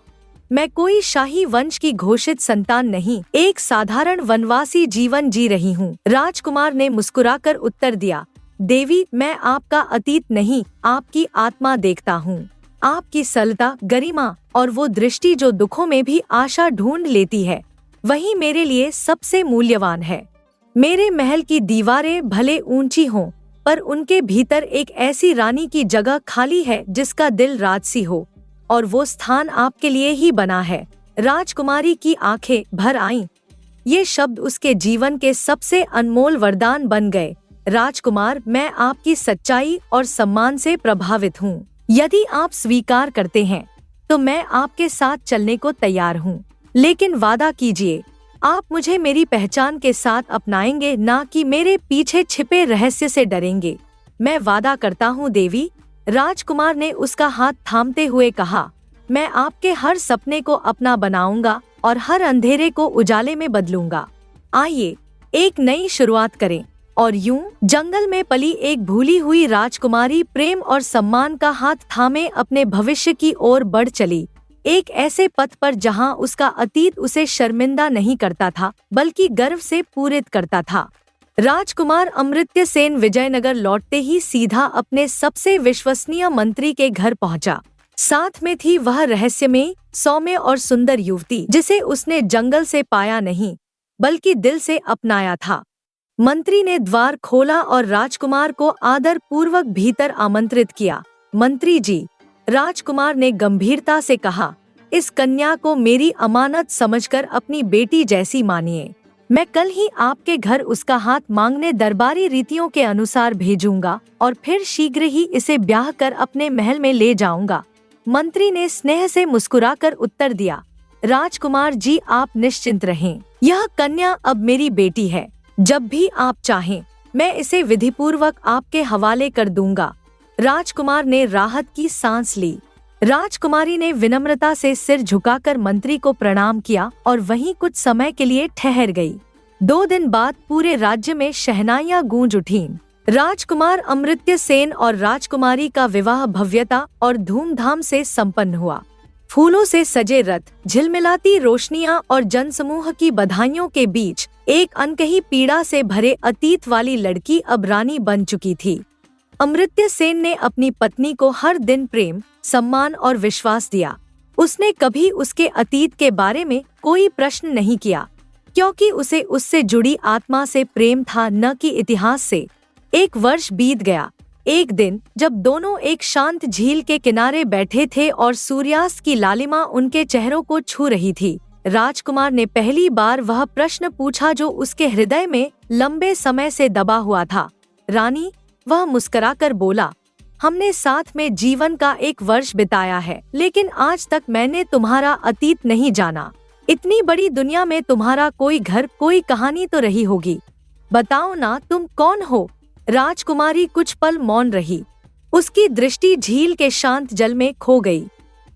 मैं कोई शाही वंश की घोषित संतान नहीं, एक साधारण वनवासी जीवन जी रही हूँ। राजकुमार ने मुस्कुराकर उत्तर दिया, देवी, मैं आपका अतीत नहीं, आपकी आत्मा देखता हूँ। आपकी सरलता, गरिमा और वो दृष्टि जो दुखों में भी आशा ढूंढ लेती है। वही मेरे लिए सबसे मूल्यवान है। मेरे महल की दीवारें भले ऊंची हों, पर उनके भीतर एक ऐसी रानी की जगह खाली है जिसका दिल राजसी हो, और वो स्थान आपके लिए ही बना है। राजकुमारी की आंखें भर आईं। ये शब्द उसके जीवन के सबसे अनमोल वरदान बन गए। राजकुमार, मैं आपकी सच्चाई और सम्मान से प्रभावित हूँ। यदि आप स्वीकार करते हैं तो मैं आपके साथ चलने को तैयार हूँ, लेकिन वादा कीजिए आप मुझे मेरी पहचान के साथ अपनाएंगे, ना कि मेरे पीछे छिपे रहस्य से डरेंगे। मैं वादा करता हूँ देवी, राजकुमार ने उसका हाथ थामते हुए कहा। मैं आपके हर सपने को अपना बनाऊंगा और हर अंधेरे को उजाले में बदलूंगा। आइए एक नई शुरुआत करें। और यूं जंगल में पली एक भूली हुई राजकुमारी प्रेम और सम्मान का हाथ थामे अपने भविष्य की ओर बढ़ चली, एक ऐसे पथ पर जहां उसका अतीत उसे शर्मिंदा नहीं करता था बल्कि गर्व से पूरित करता था। राजकुमार अमृत्य सेन विजयनगर लौटते ही सीधा अपने सबसे विश्वसनीय मंत्री के घर पहुंचा। साथ में थी वह रहस्यमयी, सौम्य और सुंदर युवती जिसे उसने जंगल से पाया नहीं बल्कि दिल से अपनाया था। मंत्री ने द्वार खोला और राजकुमार को आदर पूर्वक भीतर आमंत्रित किया। मंत्री जी, राजकुमार ने गंभीरता से कहा, इस कन्या को मेरी अमानत समझकर अपनी बेटी जैसी मानिए। मैं कल ही आपके घर उसका हाथ मांगने दरबारी रीतियों के अनुसार भेजूंगा और फिर शीघ्र ही इसे ब्याह कर अपने महल में ले जाऊंगा। मंत्री ने स्नेह से मुस्कुराकर उत्तर दिया। राजकुमार जी, आप निश्चिंत रहें, यह कन्या अब मेरी बेटी है। जब भी आप चाहें मैं इसे विधिपूर्वक आपके हवाले कर दूंगा। राजकुमार ने राहत की सांस ली। राजकुमारी ने विनम्रता से सिर झुकाकर मंत्री को प्रणाम किया और वहीं कुछ समय के लिए ठहर गई। 2 दिन बाद पूरे राज्य में शहनाइयां गूंज उठीं। राजकुमार अमृत्य सेन और राजकुमारी का विवाह भव्यता और धूमधाम से संपन्न हुआ। फूलों से सजे रथ, झिलमिलाती रोशनियां और जनसमूह की बधाइयों के बीच एक अनकही पीड़ा से भरे अतीत वाली लड़की अब रानी बन चुकी थी। अमृत्य सेन ने अपनी पत्नी को हर दिन प्रेम, सम्मान और विश्वास दिया। उसने कभी उसके अतीत के बारे में कोई प्रश्न नहीं किया, क्योंकि उसे उससे जुड़ी आत्मा से प्रेम था, न कि इतिहास से। 1 वर्ष बीत गया। एक दिन जब दोनों एक शांत झील के किनारे बैठे थे और सूर्यास्त की लालिमा उनके चेहरों को छू रही थी, राजकुमार ने पहली बार वह प्रश्न पूछा जो उसके हृदय में लंबे समय से दबा हुआ था। रानी, वह मुस्कुराकर बोला, हमने साथ में जीवन का 1 वर्ष बिताया है, लेकिन आज तक मैंने तुम्हारा अतीत नहीं जाना। इतनी बड़ी दुनिया में तुम्हारा कोई घर, कोई कहानी तो रही होगी। बताओ ना, तुम कौन हो? राजकुमारी कुछ पल मौन रही। उसकी दृष्टि झील के शांत जल में खो गई।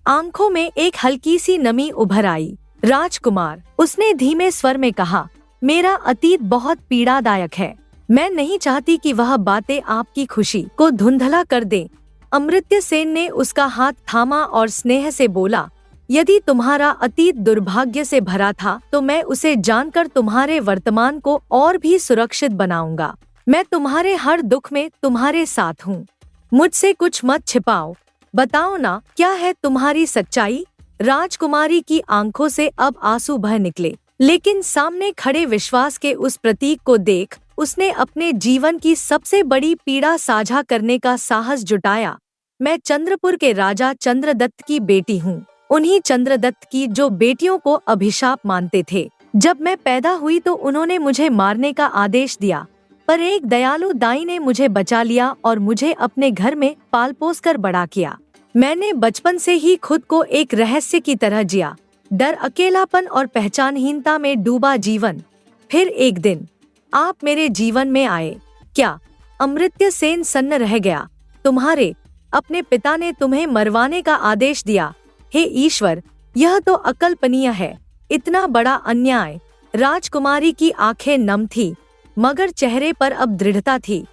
आंखों में एक हल्की सी नमी उभर आई। राजकुमार, उसने धीमे स्वर में कहा, मेरा अतीत बहुत पीड़ादायक है। मैं नहीं चाहती कि वह बातें आपकी खुशी को धुंधला कर दें। अमृत्य सेन ने उसका हाथ थामा और स्नेह से बोला, यदि तुम्हारा अतीत दुर्भाग्य से भरा था तो मैं उसे जानकर तुम्हारे वर्तमान को और भी सुरक्षित बनाऊंगा। मैं तुम्हारे हर दुख में तुम्हारे साथ हूँ। मुझसे कुछ मत छिपाओ। बताओ ना, क्या है तुम्हारी सच्चाई? राजकुमारी की आंखों से अब आंसू बह निकले, लेकिन सामने खड़े विश्वास के उस प्रतीक को देख उसने अपने जीवन की सबसे बड़ी पीड़ा साझा करने का साहस जुटाया। मैं चंद्रपुर के राजा चंद्रदत्त की बेटी हूँ, उन्हीं चंद्रदत्त की जो बेटियों को अभिशाप मानते थे। जब मैं पैदा हुई तो उन्होंने मुझे मारने का आदेश दिया, पर एक दयालु दाई ने मुझे बचा लिया और मुझे अपने घर में पाल पोस कर बड़ा किया। मैंने बचपन से ही खुद को एक रहस्य की तरह जिया, डर, अकेलापन और पहचानहीनता में डूबा जीवन। फिर एक दिन आप मेरे जीवन में आए। क्या? अमृत्य सेन सन्न रह गया। तुम्हारे अपने पिता ने तुम्हें मरवाने का आदेश दिया। हे ईश्वर, यह तो अकल्पनीय है। इतना बड़ा अन्याय। राजकुमारी की आंखें नम थी, मगर चेहरे पर अब दृढ़ता थी।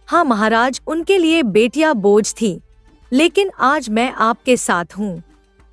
हाँ महाराज, उनके लिए बेटियां बोझ थी, लेकिन आज मैं आपके साथ हूँ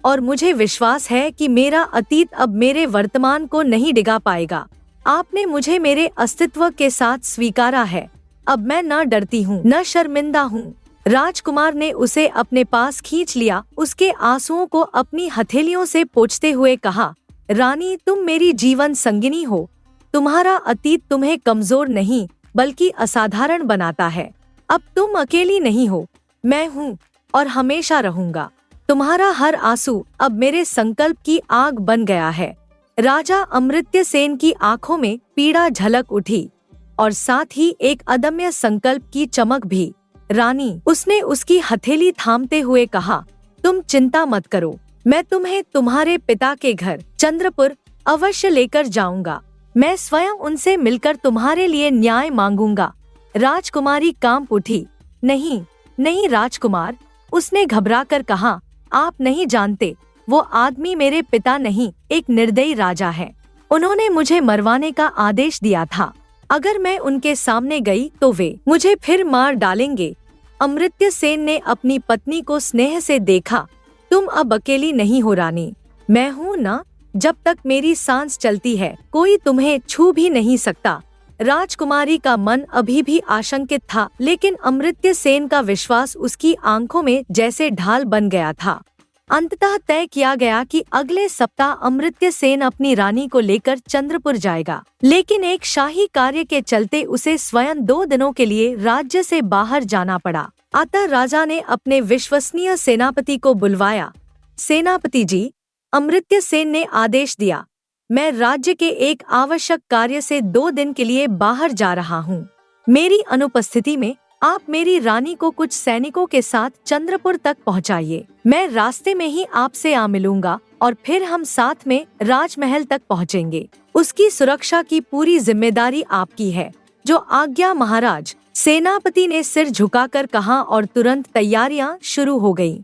और मुझे विश्वास है कि मेरा अतीत अब मेरे वर्तमान को नहीं डिगा पाएगा। आपने मुझे मेरे अस्तित्व के साथ स्वीकारा है। अब मैं न डरती हूँ, न शर्मिंदा हूँ। राजकुमार ने उसे अपने पास खींच लिया, उसके आंसुओं को अपनी हथेलियों से पोंछते हुए कहा, रानी, तुम मेरी जीवन संगिनी हो। तुम्हारा अतीत तुम्हें कमजोर नहीं बल्कि असाधारण बनाता है। अब तुम अकेली नहीं हो, मैं हूँ और हमेशा रहूंगा। तुम्हारा हर आंसू अब मेरे संकल्प की आग बन गया है। राजा अमृत्य सेन की आंखों में पीड़ा झलक उठी और साथ ही एक अदम्य संकल्प की चमक भी। रानी, उसने उसकी हथेली थामते हुए कहा, तुम चिंता मत करो, मैं तुम्हें तुम्हारे पिता के घर चंद्रपुर अवश्य लेकर जाऊंगा। मैं स्वयं उनसे मिलकर तुम्हारे लिए न्याय मांगूंगा। राजकुमारी कांप उठी। नहीं नहीं राजकुमार, उसने घबराकर कहा, आप नहीं जानते, वो आदमी मेरे पिता नहीं, एक निर्दयी राजा है। उन्होंने मुझे मरवाने का आदेश दिया था। अगर मैं उनके सामने गई तो वे मुझे फिर मार डालेंगे। अमृत्य सेन ने अपनी पत्नी को स्नेह से देखा। तुम अब अकेली नहीं हो रानी, मैं हूँ ना। जब तक मेरी सांस चलती है कोई तुम्हें छू भी नहीं सकता। राजकुमारी का मन अभी भी आशंकित था, लेकिन अमृत्य सेन का विश्वास उसकी आंखों में जैसे ढाल बन गया था। अंततः तय किया गया कि अगले सप्ताह अमृत्य सेन अपनी रानी को लेकर चंद्रपुर जाएगा, लेकिन एक शाही कार्य के चलते उसे स्वयं 2 दिनों के लिए राज्य से बाहर जाना पड़ा। अतः राजा ने अपने विश्वसनीय सेनापति को बुलवाया। सेनापति जी, अमृत्य सेन ने आदेश दिया, मैं राज्य के एक आवश्यक कार्य से 2 दिन के लिए बाहर जा रहा हूँ। मेरी अनुपस्थिति में आप मेरी रानी को कुछ सैनिकों के साथ चंद्रपुर तक पहुँचाइए। मैं रास्ते में ही आपसे आ मिलूंगा और फिर हम साथ में राजमहल तक पहुँचेंगे। उसकी सुरक्षा की पूरी जिम्मेदारी आपकी है। जो आज्ञा महाराज, सेनापति ने सिर झुकाकर कहा और तुरंत तैयारियां शुरू हो गईं।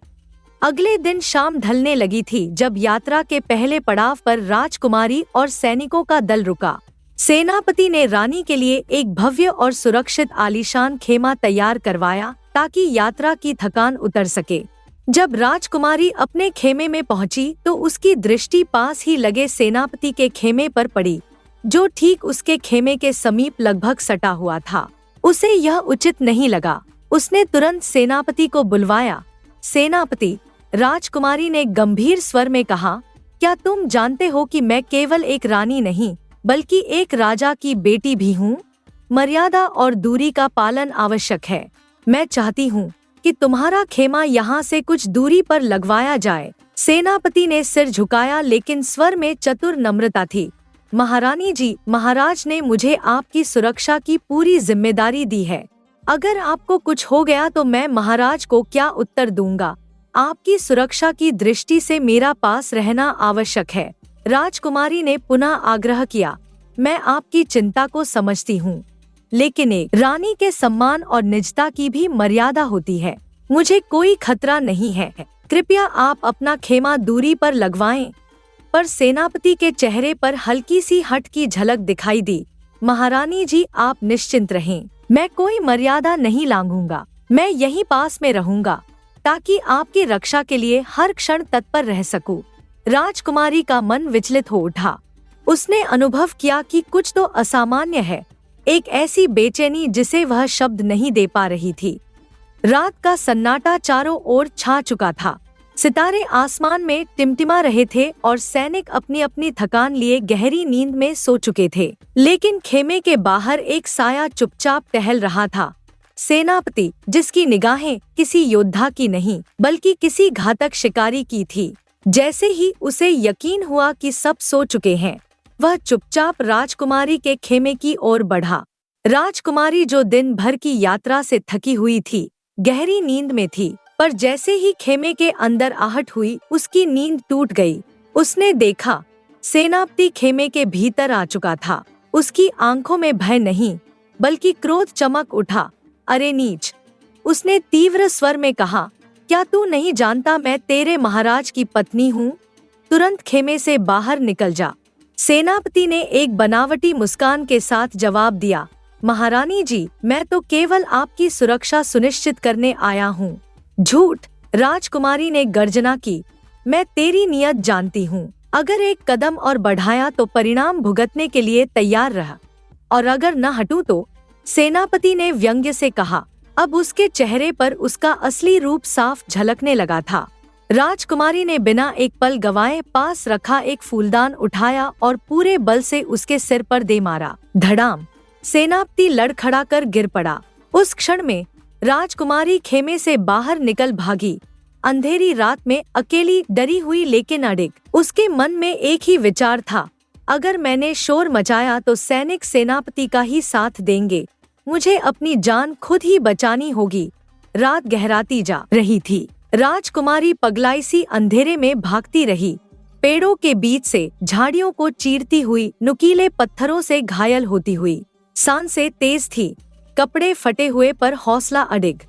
अगले दिन शाम ढलने लगी थी जब यात्रा के पहले पड़ाव पर राजकुमारी और सैनिकों का दल रुका। सेनापति ने रानी के लिए एक भव्य और सुरक्षित आलीशान खेमा तैयार करवाया ताकि यात्रा की थकान उतर सके। जब राजकुमारी अपने खेमे में पहुंची तो उसकी दृष्टि पास ही लगे सेनापति के खेमे पर पड़ी, जो ठीक उसके खेमे के समीप लगभग सटा हुआ था। उसे यह उचित नहीं लगा। उसने तुरंत सेनापति को बुलवाया। सेनापति, राजकुमारी ने गंभीर स्वर में कहा, क्या तुम जानते हो कि मैं केवल एक रानी नहीं बल्कि एक राजा की बेटी भी हूँ? मर्यादा और दूरी का पालन आवश्यक है। मैं चाहती हूँ कि तुम्हारा खेमा यहाँ से कुछ दूरी पर लगवाया जाए। सेनापति ने सिर झुकाया, लेकिन स्वर में चतुर नम्रता थी। महारानी जी, महाराज ने मुझे आपकी सुरक्षा की पूरी जिम्मेदारी दी है। अगर आपको कुछ हो गया तो मैं महाराज को क्या उत्तर दूंगा? आपकी सुरक्षा की दृष्टि से मेरा पास रहना आवश्यक है। राजकुमारी ने पुनः आग्रह किया। मैं आपकी चिंता को समझती हूँ, लेकिन एक रानी के सम्मान और निजता की भी मर्यादा होती है। मुझे कोई खतरा नहीं है, कृपया आप अपना खेमा दूरी पर लगवाएं। पर सेनापति के चेहरे पर हल्की सी हट की झलक दिखाई दी। महारानी जी, आप निश्चिंत रहें, मैं कोई मर्यादा नहीं लांघूंगा। मैं यहीं पास में रहूंगा ताकि आपकी रक्षा के लिए हर क्षण तत्पर रह सकूं। राजकुमारी का मन विचलित हो उठा। उसने अनुभव किया कि कुछ तो असामान्य है, एक ऐसी बेचैनी जिसे वह शब्द नहीं दे पा रही थी। रात का सन्नाटा चारों ओर छा चुका था। सितारे आसमान में टिमटिमा रहे थे और सैनिक अपनी अपनी थकान लिए गहरी नींद में सो चुके थे, लेकिन खेमे के बाहर एक साया चुपचाप टहल रहा था। सेनापति, जिसकी निगाहें किसी योद्धा की नहीं बल्कि किसी घातक शिकारी की थी। जैसे ही उसे यकीन हुआ कि सब सो चुके हैं, वह चुपचाप राजकुमारी के खेमे की ओर बढ़ा। राजकुमारी, जो दिन भर की यात्रा से थकी हुई थी, गहरी नींद में थी, पर जैसे ही खेमे के अंदर आहट हुई उसकी नींद टूट गई। उसने देखा, सेनापति खेमे के भीतर आ चुका था। उसकी आंखों में भय नहीं बल्कि क्रोध चमक उठा। अरे नीच, उसने तीव्र स्वर में कहा, क्या तू नहीं जानता मैं तेरे महाराज की पत्नी हूँ? तुरंत खेमे से बाहर निकल जा। सेनापति ने एक बनावटी मुस्कान के साथ जवाब दिया। महारानी जी, मैं तो केवल आपकी सुरक्षा सुनिश्चित करने आया हूँ। झूठ, राजकुमारी ने गर्जना की। मैं तेरी नियत जानती हूँ। अगर एक कदम और बढ़ाया तो परिणाम भुगतने के लिए तैयार रह, और अगर न हटूं तो। सेनापति ने व्यंग्य से कहा। अब उसके चेहरे पर उसका असली रूप साफ झलकने लगा था। राजकुमारी ने बिना एक पल गवाए पास रखा एक फूलदान उठाया और पूरे बल से उसके सिर पर दे मारा। धड़ाम! सेनापति लड़खड़ाकर गिर पड़ा। उस क्षण में राजकुमारी खेमे से बाहर निकल भागी। अंधेरी रात में अकेली, डरी हुई लेकिन अडिग। उसके मन में एक ही विचार था, अगर मैंने शोर मचाया तो सैनिक सेनापति का ही साथ देंगे। मुझे अपनी जान खुद ही बचानी होगी। रात गहराती जा रही थी। राजकुमारी पगलाई सी अंधेरे में भागती रही। पेड़ों के बीच से झाड़ियों को चीरती हुई, नुकीले पत्थरों से घायल होती हुई। सांसें तेज थी, कपड़े फटे हुए पर हौसला अडिग।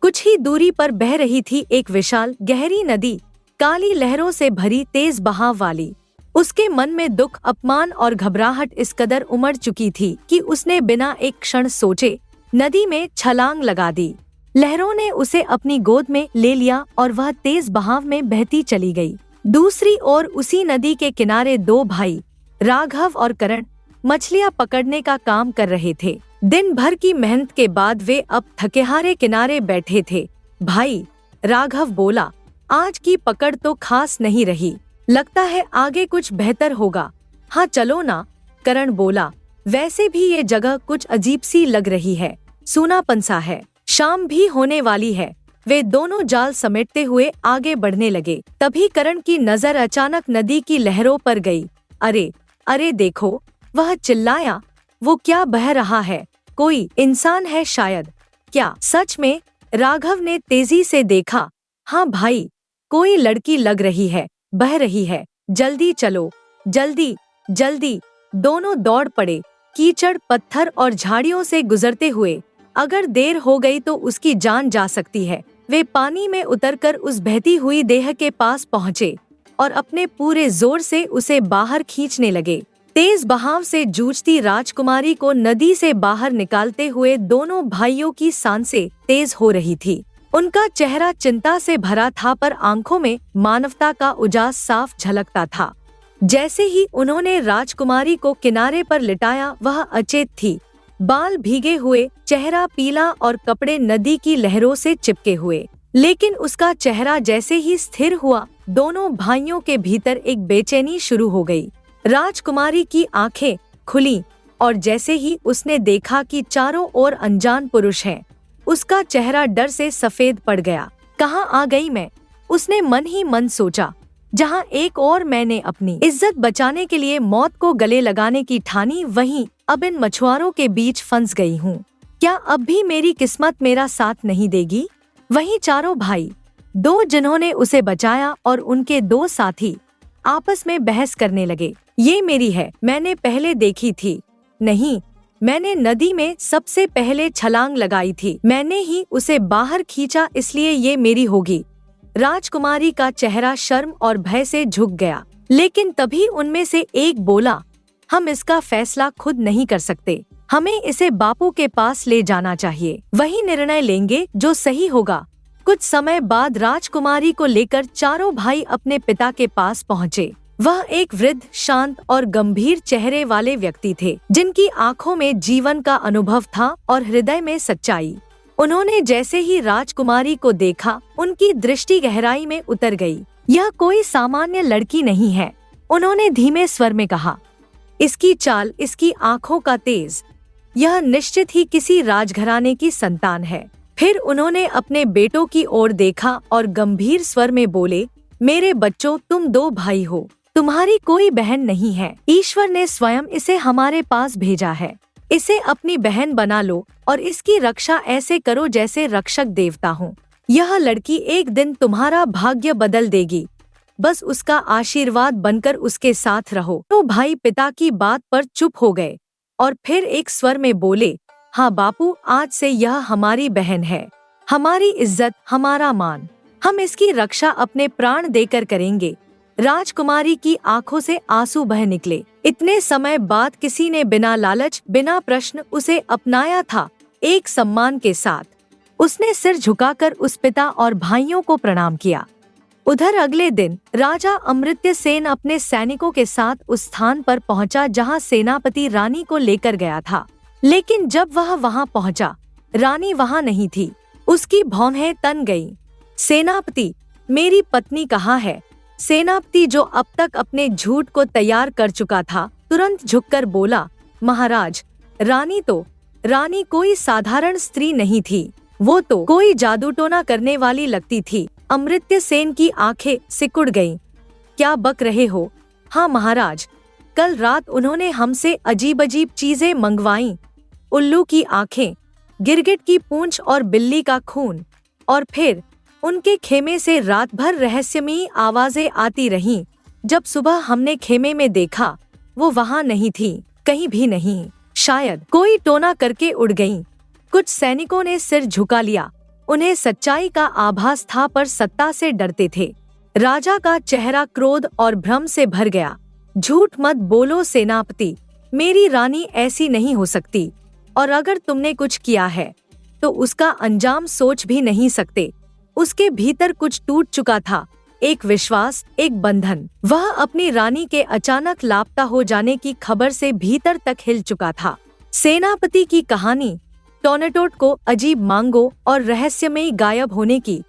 कुछ ही दूरी पर बह रही थी एक विशाल गहरी नदी, काली लहरों से भरी, तेज बहाव वाली। उसके मन में दुख, अपमान और घबराहट इस कदर उमड़ चुकी थी कि उसने बिना एक क्षण सोचे नदी में छलांग लगा दी। लहरों ने उसे अपनी गोद में ले लिया और वह तेज बहाव में बहती चली गई। दूसरी ओर उसी नदी के किनारे दो भाई, राघव और करण, मछलियां पकड़ने का काम कर रहे थे। दिन भर की मेहनत के बाद वे अब थकेहारे किनारे बैठे थे। भाई, राघव बोला, आज की पकड़ तो खास नहीं रही, लगता है आगे कुछ बेहतर होगा। हाँ चलो ना, करण बोला, वैसे भी ये जगह कुछ अजीब सी लग रही है, सूनापन सा है। शाम भी होने वाली है। वे दोनों जाल समेटते हुए आगे बढ़ने लगे। तभी करण की नजर अचानक नदी की लहरों पर गई। अरे अरे देखो, वह चिल्लाया, वो क्या बह रहा है? कोई इंसान है शायद। क्या सच में? राघव ने तेजी से देखा। हाँ भाई, कोई लड़की लग रही है, बह रही है। जल्दी चलो, जल्दी जल्दी। दोनों दौड़ पड़े, कीचड़, पत्थर और झाड़ियों से गुजरते हुए। अगर देर हो गई तो उसकी जान जा सकती है। वे पानी में उतरकर उस बहती हुई देह के पास पहुँचे और अपने पूरे जोर से उसे बाहर खींचने लगे। तेज बहाव से जूझती राजकुमारी को नदी से बाहर निकालते हुए दोनों भाइयों की सांसें तेज हो रही थी। उनका चेहरा चिंता से भरा था, पर आंखों में मानवता का उजास साफ झलकता था। जैसे ही उन्होंने राजकुमारी को किनारे पर लिटाया, वह अचेत थी, बाल भीगे हुए, चेहरा पीला और कपड़े नदी की लहरों से चिपके हुए। लेकिन उसका चेहरा जैसे ही स्थिर हुआ, दोनों भाइयों के भीतर एक बेचैनी शुरू हो गई। राजकुमारी की आंखें खुली और जैसे ही उसने देखा कि चारों ओर अनजान पुरुष हैं, उसका चेहरा डर से सफेद पड़ गया। कहाँ आ गई मैं? उसने मन ही मन सोचा। जहाँ एक और मैंने अपनी इज्जत बचाने के लिए मौत को गले लगाने की ठानी, वहीं अब इन मछुआरों के बीच फंस गई हूँ। क्या अब भी मेरी किस्मत मेरा साथ नहीं देगी? वहीं चारों भाई, दो जिन्होंने उसे बचाया और उनके दो साथी आपस में बहस करने लगे। ये मेरी है, मैंने पहले देखी थी। नहीं, मैंने नदी में सबसे पहले छलांग लगाई थी, मैंने ही उसे बाहर खींचा, इसलिए ये मेरी होगी। राजकुमारी का चेहरा शर्म और भय से झुक गया। लेकिन तभी उनमें से एक बोला, हम इसका फैसला खुद नहीं कर सकते, हमें इसे बापू के पास ले जाना चाहिए, वही निर्णय लेंगे जो सही होगा। कुछ समय बाद राजकुमारी को लेकर चारों भाई अपने पिता के पास पहुँचे। वह एक वृद्ध, शांत और गंभीर चेहरे वाले व्यक्ति थे, जिनकी आंखों में जीवन का अनुभव था और हृदय में सच्चाई। उन्होंने जैसे ही राजकुमारी को देखा, उनकी दृष्टि गहराई में उतर गई। यह कोई सामान्य लड़की नहीं है, उन्होंने धीमे स्वर में कहा। इसकी चाल, इसकी आंखों का तेज, यह निश्चित ही किसी राजघराने की संतान है। फिर उन्होंने अपने बेटों की ओर देखा और गंभीर स्वर में बोले, मेरे बच्चों, तुम दो भाई हो, तुम्हारी कोई बहन नहीं है। ईश्वर ने स्वयं इसे हमारे पास भेजा है। इसे अपनी बहन बना लो और इसकी रक्षा ऐसे करो जैसे रक्षक देवता हो। यह लड़की एक दिन तुम्हारा भाग्य बदल देगी, बस उसका आशीर्वाद बनकर उसके साथ रहो। तो भाई पिता की बात पर चुप हो गए और फिर एक स्वर में बोले, हाँ बापू, आज से यह हमारी बहन है, हमारी इज्जत, हमारा मान, हम इसकी रक्षा अपने प्राण देकर करेंगे। राजकुमारी की आंखों से आंसू बह निकले। इतने समय बाद किसी ने बिना लालच, बिना प्रश्न उसे अपनाया था, एक सम्मान के साथ। उसने सिर झुकाकर उस पिता और भाइयों को प्रणाम किया। उधर अगले दिन राजा अमृत्य सेन अपने सैनिकों के साथ उस स्थान पर पहुंचा जहां सेनापति रानी को लेकर गया था। लेकिन जब वह वहां पहुंचा, रानी वहां नहीं थी। उसकी भौहें तन गईं। सेनापति, मेरी पत्नी कहाँ है? सेनापति, जो अब तक अपने झूठ को तैयार कर चुका था, तुरंत झुककर बोला, महाराज, रानी कोई साधारण स्त्री नहीं थी, वो तो कोई जादू टोना करने वाली लगती थी। अमृत्य सेन की आंखें सिकुड़ गईं। क्या बक रहे हो? हाँ महाराज, कल रात उन्होंने हमसे अजीब अजीब चीजें मंगवाईं। उल्लू की आंखें, गिरगिट की पूंछ और बिल्ली का खून। और फिर उनके खेमे से रात भर रहस्यमयी आवाजें आती रहीं। जब सुबह हमने खेमे में देखा, वो वहाँ नहीं थी, कहीं भी नहीं। शायद कोई टोना करके उड़ गईं। कुछ सैनिकों ने सिर झुका लिया। उन्हें सच्चाई का आभास था, पर सत्ता से डरते थे। राजा का चेहरा क्रोध और भ्रम से भर गया। झूठ मत बोलो सेनापति, मेरी रानी ऐसी नहीं हो सकती, और अगर तुमने कुछ किया है तो उसका अंजाम सोच भी नहीं सकते। उसके भीतर कुछ टूट चुका था, एक विश्वास, एक बंधन। वह अपनी रानी के अचानक लापता हो जाने की खबर से भीतर तक हिल चुका था। सेनापति की कहानी टोनेटोट को अजीब मांगों और रहस्यमयी गायब होने की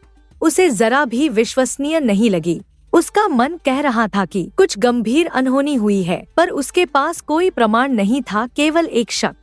उसे जरा भी विश्वसनीय नहीं लगी। उसका मन कह रहा था कि कुछ गंभीर अनहोनी हुई है, पर उसके पास कोई प्रमाण नहीं था, केवल एक शक,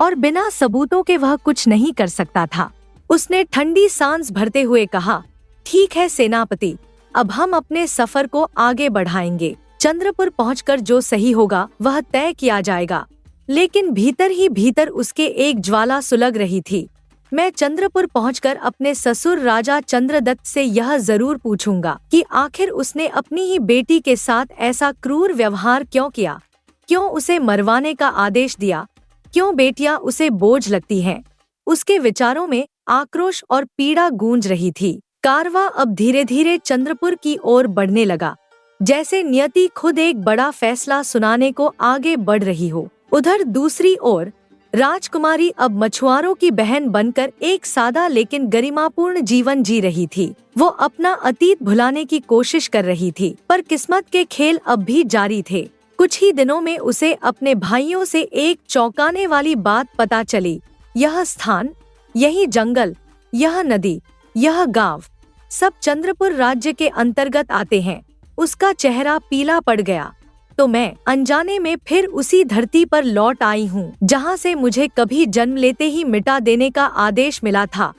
और बिना सबूतों के वह कुछ नहीं कर सकता था। उसने ठंडी सांस भरते हुए कहा, ठीक है सेनापति, अब हम अपने सफर को आगे बढ़ाएंगे। चंद्रपुर पहुंचकर जो सही होगा वह तय किया जाएगा। लेकिन भीतर ही भीतर उसके एक ज्वाला सुलग रही थी। मैं चंद्रपुर पहुंचकर अपने ससुर राजा चंद्रदत्त से यह जरूर पूछूंगा कि आखिर उसने अपनी ही बेटी के साथ ऐसा क्रूर व्यवहार क्यों किया, क्यों उसे मरवाने का आदेश दिया, क्यों बेटियां उसे बोझ लगती हैं। उसके विचारों में आक्रोश और पीड़ा गूंज रही थी। कारवां अब धीरे धीरे चंद्रपुर की ओर बढ़ने लगा, जैसे नियति खुद एक बड़ा फैसला सुनाने को आगे बढ़ रही हो। उधर दूसरी ओर राजकुमारी अब मछुआरों की बहन बनकर एक सादा लेकिन गरिमापूर्ण जीवन जी रही थी। वो अपना अतीत भुलाने की कोशिश कर रही थी, पर किस्मत के खेल अब भी जारी थे। कुछ ही दिनों में उसे अपने भाइयों से एक चौंकाने वाली बात पता चली। यह स्थान, यही जंगल, यह नदी, यह गांव, सब चंद्रपुर राज्य के अंतर्गत आते हैं। उसका चेहरा पीला पड़ गया। तो मैं अनजाने में फिर उसी धरती पर लौट आई हूँ, जहाँ से मुझे कभी जन्म लेते ही मिटा देने का आदेश मिला था।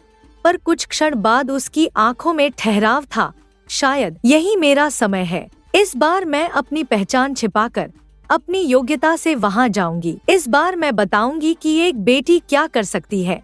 पर कुछ क्षण बाद उसकी आंखों में ठहराव था। शायद यही मेरा समय है। इस बार मैं अपनी पहचान छिपाकर अपनी योग्यता से वहाँ जाऊंगी। इस बार मैं बताऊंगी कि एक बेटी क्या कर सकती है।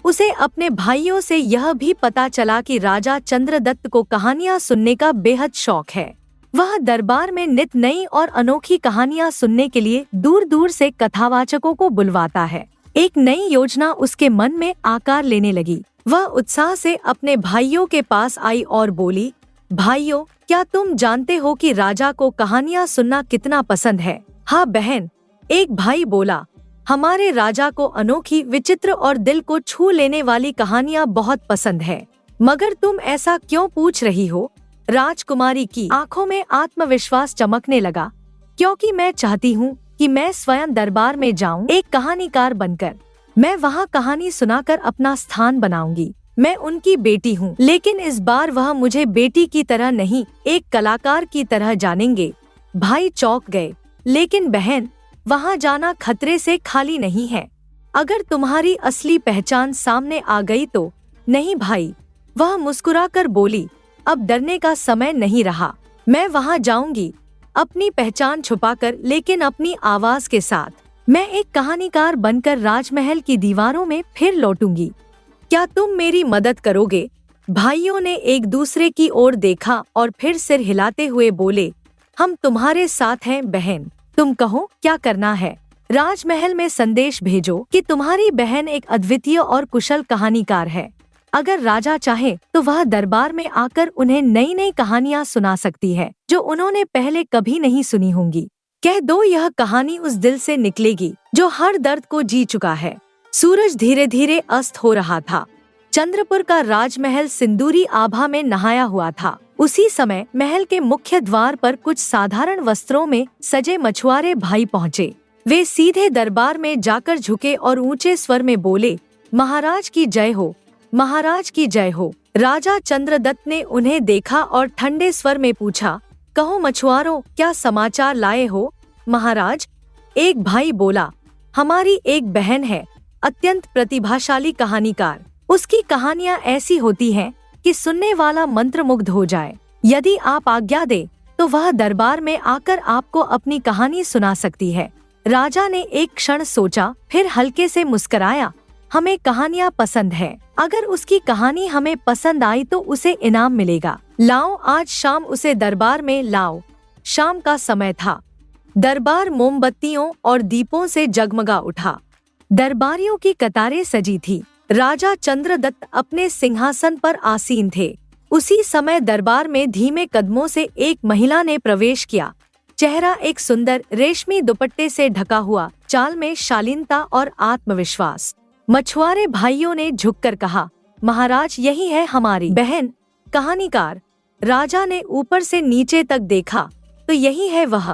उसे अपने भाइयों से यह भी पता चला कि राजा चंद्रदत्त को कहानियाँ सुनने का बेहद शौक है। वह दरबार में नित नई और अनोखी कहानियां सुनने के लिए दूर दूर से कथावाचकों को बुलवाता है। एक नई योजना उसके मन में आकार लेने लगी। वह उत्साह से अपने भाइयों के पास आई और बोली, भाइयों, क्या तुम जानते हो कि राजा को कहानियां सुनना कितना पसंद है? हाँ बहन, एक भाई बोला, हमारे राजा को अनोखी, विचित्र और दिल को छू लेने वाली कहानियां बहुत पसंद है। मगर तुम ऐसा क्यों पूछ रही हो? राजकुमारी की आंखों में आत्मविश्वास चमकने लगा। क्योंकि मैं चाहती हूँ कि मैं स्वयं दरबार में जाऊँ, एक कहानीकार बनकर। मैं वहाँ कहानी सुनाकर अपना स्थान बनाऊंगी। मैं उनकी बेटी हूँ, लेकिन इस बार वह मुझे बेटी की तरह नहीं, एक कलाकार की तरह जानेंगे। भाई चौंक गए। लेकिन बहन, वहाँ जाना खतरे से खाली नहीं है। अगर तुम्हारी असली पहचान सामने आ गई तो। नहीं भाई, वह मुस्कुराकर बोली, अब डरने का समय नहीं रहा। मैं वहाँ जाऊंगी, अपनी पहचान छुपाकर, लेकिन अपनी आवाज के साथ। मैं एक कहानीकार बनकर राजमहल की दीवारों में फिर लौटूंगी। क्या तुम मेरी मदद करोगे? भाइयों ने एक दूसरे की ओर देखा और फिर सिर हिलाते हुए बोले, हम तुम्हारे साथ हैं बहन। तुम कहो क्या करना है। राजमहल में संदेश भेजो कि तुम्हारी बहन एक अद्वितीय और कुशल कहानीकार है। अगर राजा चाहे तो वह दरबार में आकर उन्हें नई नई कहानियां सुना सकती है, जो उन्होंने पहले कभी नहीं सुनी होंगी। कह दो, यह कहानी उस दिल से निकलेगी जो हर दर्द को जी चुका है। सूरज धीरे धीरे अस्त हो रहा था। चंद्रपुर का राजमहल सिंदूरी आभा में नहाया हुआ था। उसी समय महल के मुख्य द्वार पर कुछ साधारण वस्त्रों में सजे मछुआरे भाई पहुँचे। वे सीधे दरबार में जाकर झुके और ऊंचे स्वर में बोले, महाराज की जय हो, महाराज की जय हो। राजा चंद्रदत्त ने उन्हें देखा और ठंडे स्वर में पूछा, कहो मछुआरों, क्या समाचार लाए हो? महाराज, एक भाई बोला, हमारी एक बहन है, अत्यंत प्रतिभाशाली कहानीकार। उसकी कहानियां ऐसी होती हैं कि सुनने वाला मंत्रमुग्ध हो जाए। यदि आप आज्ञा दे तो वह दरबार में आकर आपको अपनी कहानी सुना सकती है। राजा ने एक क्षण सोचा, फिर हल्के से मुस्कुराया, हमें कहानियां पसंद है। अगर उसकी कहानी हमें पसंद आई तो उसे इनाम मिलेगा। लाओ, आज शाम उसे दरबार में लाओ। शाम का समय था। दरबार मोमबत्तियों और दीपों से जगमगा उठा। दरबारियों की कतारें सजी थी। राजा चंद्रदत्त अपने सिंहासन पर आसीन थे। उसी समय दरबार में धीमे कदमों से एक महिला ने प्रवेश किया। चेहरा एक सुंदर रेशमी दुपट्टे से ढका हुआ, चाल में शालीनता और आत्मविश्वास। मछुआरे भाइयों ने झुककर कहा, महाराज, यही है हमारी बहन, कहानीकार। राजा ने ऊपर से नीचे तक देखा तो यही है वह।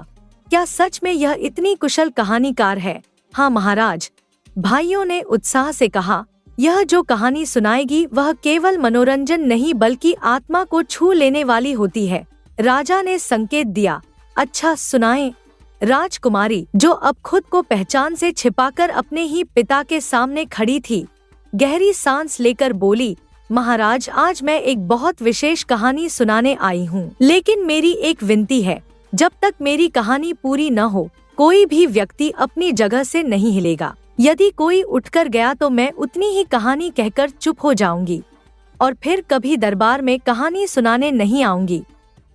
क्या सच में यह इतनी कुशल कहानीकार है? हाँ महाराज, भाइयों ने उत्साह से कहा। यह जो कहानी सुनाएगी वह केवल मनोरंजन नहीं बल्कि आत्मा को छू लेने वाली होती है। राजा ने संकेत दिया, अच्छा सुनाएं। राजकुमारी, जो अब खुद को पहचान से छिपाकर अपने ही पिता के सामने खड़ी थी, गहरी सांस लेकर बोली, महाराज, आज मैं एक बहुत विशेष कहानी सुनाने आई हूँ, लेकिन मेरी एक विनती है, जब तक मेरी कहानी पूरी न हो कोई भी व्यक्ति अपनी जगह से नहीं हिलेगा। यदि कोई उठकर गया तो मैं उतनी ही कहानी कहकर चुप हो जाऊंगी और फिर कभी दरबार में कहानी सुनाने नहीं आऊंगी।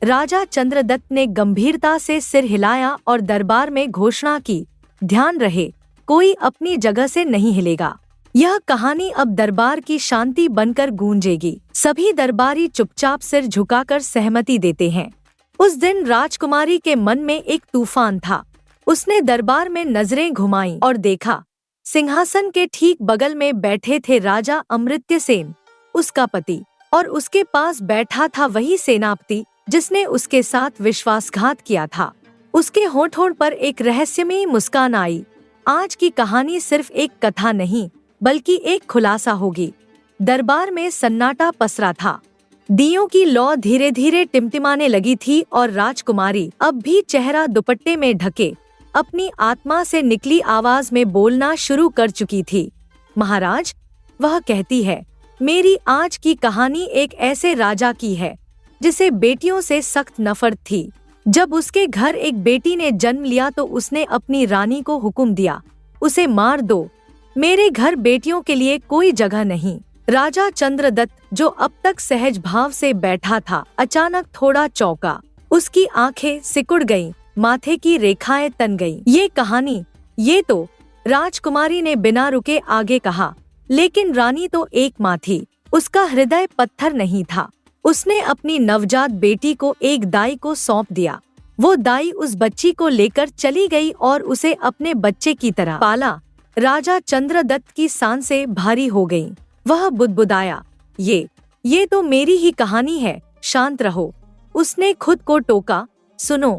राजा चंद्रदत्त ने गंभीरता से सिर हिलाया और दरबार में घोषणा की, ध्यान रहे, कोई अपनी जगह से नहीं हिलेगा। यह कहानी अब दरबार की शांति बनकर गूंजेगी। सभी दरबारी चुपचाप सिर झुकाकर सहमति देते हैं। उस दिन राजकुमारी के मन में एक तूफान था। उसने दरबार में नजरें घुमाईं और देखा, सिंहासन के ठीक बगल में बैठे थे राजा अमृत्य सेन, उसका पति, और उसके पास बैठा था वही सेनापति जिसने उसके साथ विश्वासघात किया था। उसके होठों पर एक रहस्यमयी मुस्कान आई। आज की कहानी सिर्फ एक कथा नहीं बल्कि एक खुलासा होगी। दरबार में सन्नाटा पसरा था। दियों की लौ धीरे धीरे टिमटिमाने लगी थी और राजकुमारी, अब भी चेहरा दुपट्टे में ढके, अपनी आत्मा से निकली आवाज में बोलना शुरू कर चुकी थी। महाराज, वह कहती है, मेरी आज की कहानी एक ऐसे राजा की है जिसे बेटियों से सख्त नफरत थी। जब उसके घर एक बेटी ने जन्म लिया तो उसने अपनी रानी को हुक्म दिया, उसे मार दो, मेरे घर बेटियों के लिए कोई जगह नहीं। राजा चंद्रदत्त, जो अब तक सहज भाव से बैठा था, अचानक थोड़ा चौंका। उसकी आंखें सिकुड़ गईं, माथे की रेखाएं तन गईं। ये कहानी, ये तो, राजकुमारी ने बिना रुके आगे कहा, लेकिन रानी तो एक माँ थी, उसका हृदय पत्थर नहीं था। उसने अपनी नवजात बेटी को एक दाई को सौंप दिया। वो दाई उस बच्ची को लेकर चली गई और उसे अपने बच्चे की तरह पाला। राजा चंद्रदत्त की सांसें भारी हो गईं। वह बुदबुदाया, ये तो मेरी ही कहानी है, शांत रहो। उसने खुद को टोका, सुनो,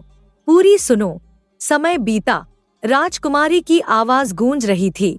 पूरी सुनो। समय बीता, राजकुमारी की आवाज गूंज रही थी।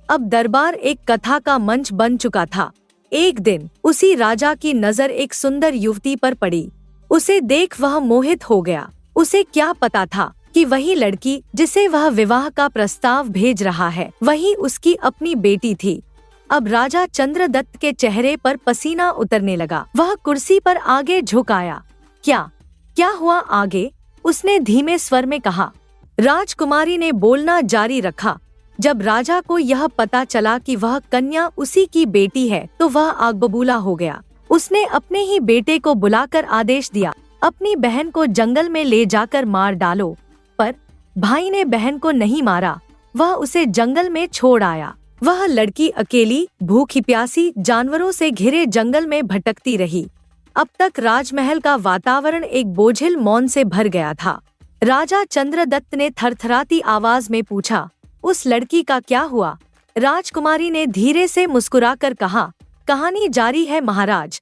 अब दरबार एक कथा का मंच बन चुका था। एक दिन उसी राजा की नजर एक सुंदर युवती पर पड़ी। उसे देख वह मोहित हो गया। उसे क्या पता था कि वही लड़की जिसे वह विवाह का प्रस्ताव भेज रहा है, वही उसकी अपनी बेटी थी। अब राजा चंद्रदत्त के चेहरे पर पसीना उतरने लगा। वह कुर्सी पर आगे झुक आया। क्या हुआ आगे? उसने धीमे स्वर में कहा। राजकुमारी ने बोलना जारी रखा। जब राजा को यह पता चला कि वह कन्या उसी की बेटी है तो वह आग बबूला हो गया। उसने अपने ही बेटे को बुलाकर आदेश दिया, अपनी बहन को जंगल में ले जाकर मार डालो। पर भाई ने बहन को नहीं मारा, वह उसे जंगल में छोड़ आया। वह लड़की अकेली, भूखी प्यासी, जानवरों से घिरे जंगल में भटकती रही। अब तक राजमहल का वातावरण एक बोझिल मौन से भर गया था। राजा चंद्रदत्त ने थरथराती आवाज में पूछा, उस लड़की का क्या हुआ? राजकुमारी ने धीरे से मुस्कुराकर कहा, कहानी जारी है महाराज।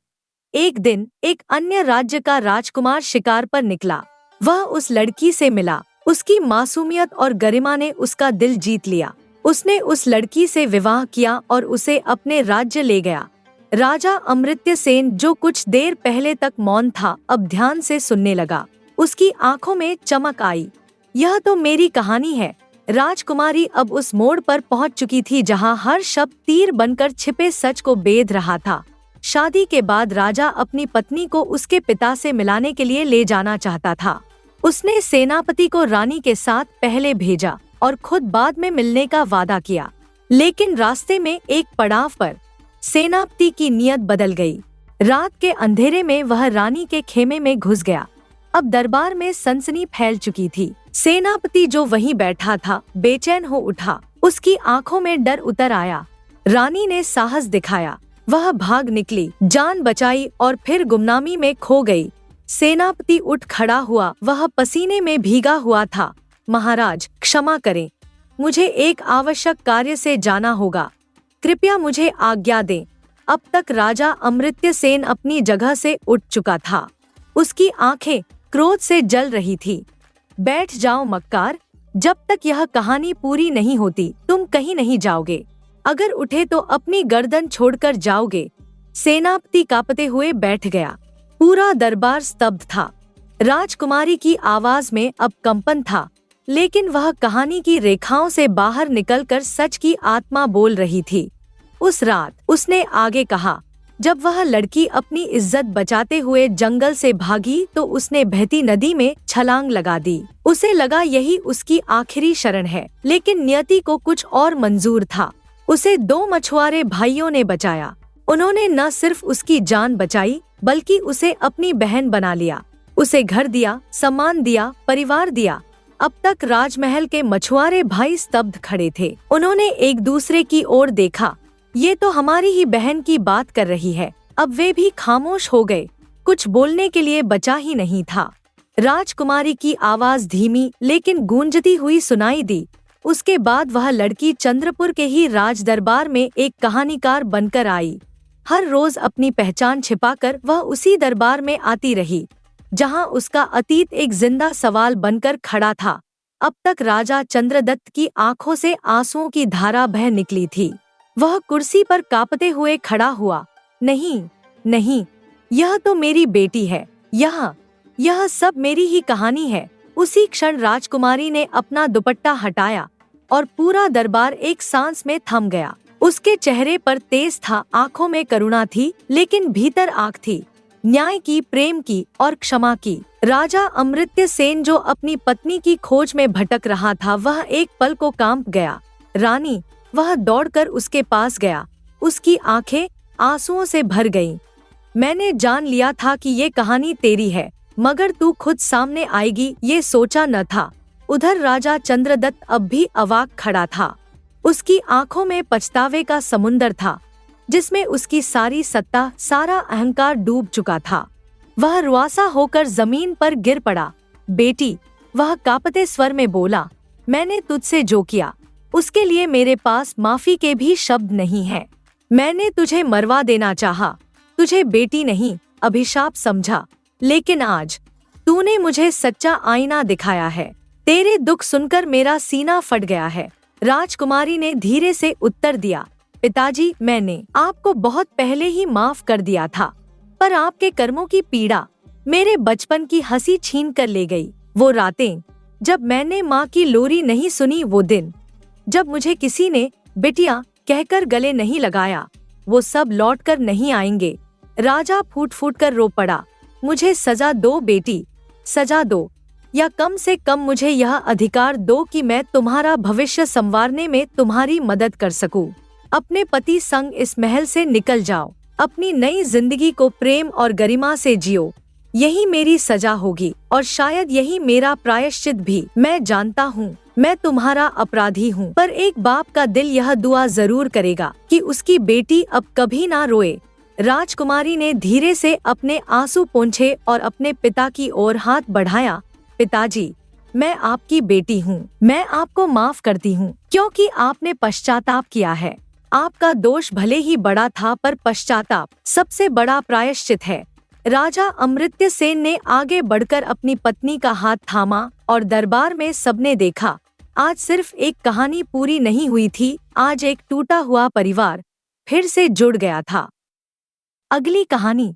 एक दिन एक अन्य राज्य का राजकुमार शिकार पर निकला। वह उस लड़की से मिला। उसकी मासूमियत और गरिमा ने उसका दिल जीत लिया। उसने उस लड़की से विवाह किया और उसे अपने राज्य ले गया। राजा अमृत्य सेन, जो कुछ देर पहले तक मौन था, अब ध्यान से सुनने लगा। उसकी आंखों में चमक आई। यह तो मेरी कहानी है। राजकुमारी अब उस मोड़ पर पहुंच चुकी थी जहां हर शब्द तीर बनकर छिपे सच को बेध रहा था। शादी के बाद राजा अपनी पत्नी को उसके पिता से मिलाने के लिए ले जाना चाहता था। उसने सेनापति को रानी के साथ पहले भेजा और खुद बाद में मिलने का वादा किया। लेकिन रास्ते में एक पड़ाव पर सेनापति की नीयत बदल गई। रात के अंधेरे में वह रानी के खेमे में घुस गया। अब दरबार में सनसनी फैल चुकी थी। सेनापति जो वहीं बैठा था, बेचैन हो उठा। उसकी आंखों में डर उतर आया। रानी ने साहस दिखाया। वह भाग निकली, जान बचाई और फिर गुमनामी में खो गई। सेनापति उठ खड़ा हुआ। वह पसीने में भीगा हुआ था। महाराज, क्षमा करें, मुझे एक आवश्यक कार्य से जाना होगा। कृपया मुझे आज्ञा दें। अब तक राजा अमृत्य सेन अपनी जगह से उठ चुका था। उसकी आंखें क्रोध से जल रही थी। बैठ जाओ मक्कार, जब तक यह कहानी पूरी नहीं होती तुम कहीं नहीं जाओगे। अगर उठे तो अपनी गर्दन छोड़कर जाओगे। सेनापति कांपते हुए बैठ गया। पूरा दरबार स्तब्ध था। राजकुमारी की आवाज में अब कंपन था, लेकिन वह कहानी की रेखाओं से बाहर निकलकर सच की आत्मा बोल रही थी। उस रात, उसने आगे कहा, जब वह लड़की अपनी इज्जत बचाते हुए जंगल से भागी तो उसने बहती नदी में छलांग लगा दी। उसे लगा यही उसकी आखिरी शरण है, लेकिन नियति को कुछ और मंजूर था। उसे 2 मछुआरे भाइयों ने बचाया। उन्होंने न सिर्फ उसकी जान बचाई, बल्कि उसे अपनी बहन बना लिया। उसे घर दिया, सम्मान दिया, परिवार दिया। अब तक राजमहल के मछुआरे भाई स्तब्ध खड़े थे। उन्होंने एक दूसरे की ओर देखा। ये तो हमारी ही बहन की बात कर रही है। अब वे भी खामोश हो गए। कुछ बोलने के लिए बचा ही नहीं था। राजकुमारी की आवाज धीमी लेकिन गूंजती हुई सुनाई दी। उसके बाद वह लड़की चंद्रपुर के ही राज दरबार में एक कहानीकार बनकर आई। हर रोज अपनी पहचान छिपाकर वह उसी दरबार में आती रही, जहां उसका अतीत एक जिंदा सवाल बनकर खड़ा था। अब तक राजा चंद्रदत्त की आंखों से आंसुओं की धारा बह निकली थी। वह कुर्सी पर कांपते हुए खड़ा हुआ। नहीं, नहीं, यह तो मेरी बेटी है। यह सब मेरी ही कहानी है। उसी क्षण राजकुमारी ने अपना दुपट्टा हटाया और पूरा दरबार एक सांस में थम गया। उसके चेहरे पर तेज था, आंखों में करुणा थी, लेकिन भीतर आग थी, न्याय की, प्रेम की और क्षमा की। राजा अमृत्य सेन, जो अपनी पत्नी की खोज में भटक रहा था, वह एक पल को कांप गया। रानी, वह दौड़कर उसके पास गया। उसकी आंखें आंसुओं से भर गईं। मैंने जान लिया था कि ये कहानी तेरी है, मगर तू खुद सामने आएगी ये सोचा न था। उधर राजा चंद्रदत्त अब भी अवाक खड़ा था। उसकी आंखों में पछतावे का समुंदर था, जिसमें उसकी सारी सत्ता, सारा अहंकार डूब चुका था। वह रुआसा होकर जमीन पर गिर पड़ा। बेटी, वह कांपते स्वर में बोला, मैंने तुझसे जो किया उसके लिए मेरे पास माफी के भी शब्द नहीं हैं। मैंने तुझे मरवा देना चाहा, तुझे बेटी नहीं अभिशाप समझा, लेकिन आज तूने मुझे सच्चा आईना दिखाया है। तेरे दुख सुनकर मेरा सीना फट गया है। राजकुमारी ने धीरे से उत्तर दिया, पिताजी, मैंने आपको बहुत पहले ही माफ कर दिया था, पर आपके कर्मों की पीड़ा मेरे बचपन की हंसी छीन कर ले गई। वो रातें जब मैंने माँ की लोरी नहीं सुनी, वो दिन जब मुझे किसी ने बिटिया कहकर गले नहीं लगाया, वो सब लौट कर नहीं आएंगे। राजा फूट फूट कर रो पड़ा। मुझे सजा दो बेटी, सजा दो, या कम से कम मुझे यह अधिकार दो कि मैं तुम्हारा भविष्य संवारने में तुम्हारी मदद कर सकूं। अपने पति संग इस महल से निकल जाओ, अपनी नई जिंदगी को प्रेम और गरिमा से जियो। यही मेरी सजा होगी और शायद यही मेरा प्रायश्चित भी। मैं जानता हूँ मैं तुम्हारा अपराधी हूँ, पर एक बाप का दिल यह दुआ जरूर करेगा कि उसकी बेटी अब कभी ना रोए। राजकुमारी ने धीरे से अपने आंसू पोंछे और अपने पिता की ओर हाथ बढ़ाया। पिताजी, मैं आपकी बेटी हूँ, मैं आपको माफ करती हूँ, क्योंकि आपने पश्चाताप किया है। आपका दोष भले ही बड़ा था, पर पश्चाताप सबसे बड़ा प्रायश्चित है। राजा अमृत्य सेन ने आगे बढ़कर अपनी पत्नी का हाथ थामा और दरबार में सबने देखा। आज सिर्फ एक कहानी पूरी नहीं हुई थी, आज एक टूटा हुआ परिवार फिर से जुड़ गया था। अगली कहानी।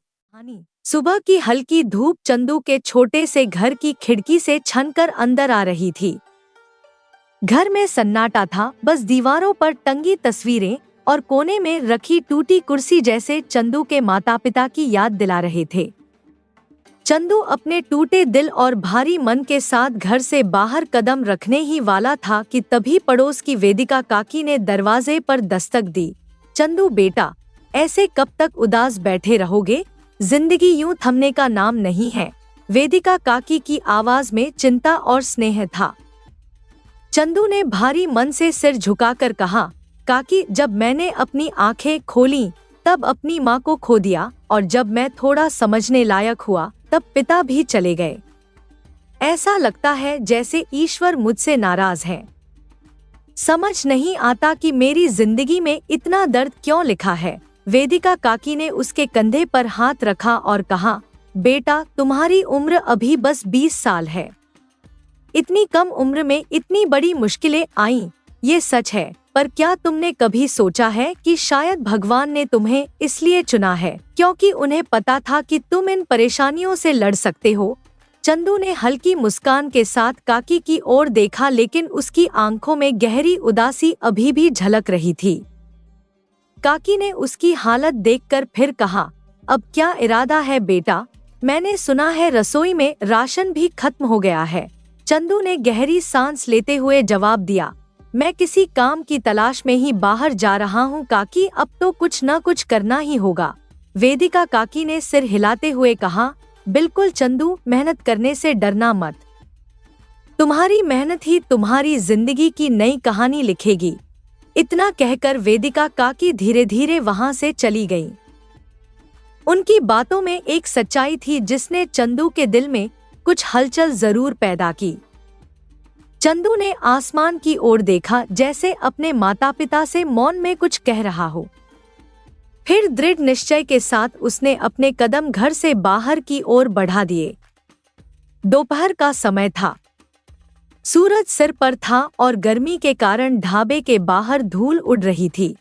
सुबह की हल्की धूप चंदू के छोटे से घर की खिड़की से छनकर अंदर आ रही थी। घर में सन्नाटा था, बस दीवारों पर टंगी तस्वीरें और कोने में रखी टूटी कुर्सी जैसे चंदू के माता पिता की याद दिला रहे थे। चंदू अपने टूटे दिल और भारी मन के साथ घर से बाहर कदम रखने ही वाला था कि तभी पड़ोस की वेदिका काकी ने दरवाजे पर दस्तक दी। चंदू बेटा, ऐसे कब तक उदास बैठे रहोगे? जिंदगी यूं थमने का नाम नहीं है। वेदिका काकी की आवाज में चिंता और स्नेह था। चंदू ने भारी मन से सिर झुकाकर कहा, काकी, जब मैंने अपनी आंखें खोलीं तब अपनी माँ को खो दिया, और जब मैं थोड़ा समझने लायक हुआ तब पिता भी चले गए। ऐसा लगता है जैसे ईश्वर मुझसे नाराज है। समझ नहीं आता कि मेरी जिंदगी में इतना दर्द क्यों लिखा है। वेदिका काकी ने उसके कंधे पर हाथ रखा और कहा, बेटा, तुम्हारी उम्र अभी बस 20 साल है। इतनी कम उम्र में इतनी बड़ी मुश्किलें आईं, ये सच है, पर क्या तुमने कभी सोचा है कि शायद भगवान ने तुम्हें इसलिए चुना है क्योंकि उन्हें पता था कि तुम इन परेशानियों से लड़ सकते हो? चंदू ने हल्की मुस्कान के साथ काकी की ओर देखा, लेकिन उसकी आंखों में गहरी उदासी अभी भी झलक रही थी। काकी ने उसकी हालत देखकर फिर कहा, अब क्या इरादा है बेटा? मैंने सुना है रसोई में राशन भी खत्म हो गया है। चंदू ने गहरी सांस लेते हुए जवाब दिया, मैं किसी काम की तलाश में ही बाहर जा रहा हूँ काकी, अब तो कुछ न कुछ करना ही होगा। वेदिका काकी ने सिर हिलाते हुए कहा, बिल्कुल चंदू, मेहनत करने से डरना मत। तुम्हारी मेहनत ही तुम्हारी जिंदगी की नई कहानी लिखेगी। इतना कहकर वेदिका काकी धीरे धीरे वहां से चली गई। उनकी बातों में एक सच्चाई थी जिसने चंदू के दिल में कुछ हलचल जरूर पैदा की। चंदू ने आसमान की ओर देखा, जैसे अपने माता पिता से मौन में कुछ कह रहा हो। फिर दृढ़ निश्चय के साथ उसने अपने कदम घर से बाहर की ओर बढ़ा दिए। दोपहर का समय था। सूरज सिर पर था और गर्मी के कारण ढाबे के बाहर धूल उड़ रही थी।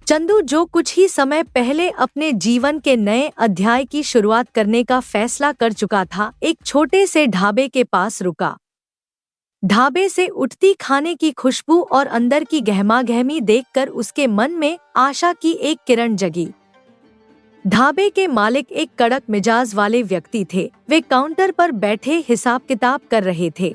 चंदू, जो कुछ ही समय पहले अपने जीवन के नए अध्याय की शुरुआत करने का फैसला कर चुका था, एक छोटे से ढाबे के पास रुका। ढाबे से उठती खाने की खुशबू और अंदर की गहमागहमी देखकर उसके मन में आशा की एक किरण जगी। ढाबे के मालिक एक कड़क मिजाज वाले व्यक्ति थे। वे काउंटर पर बैठे हिसाब किताब कर रहे थे।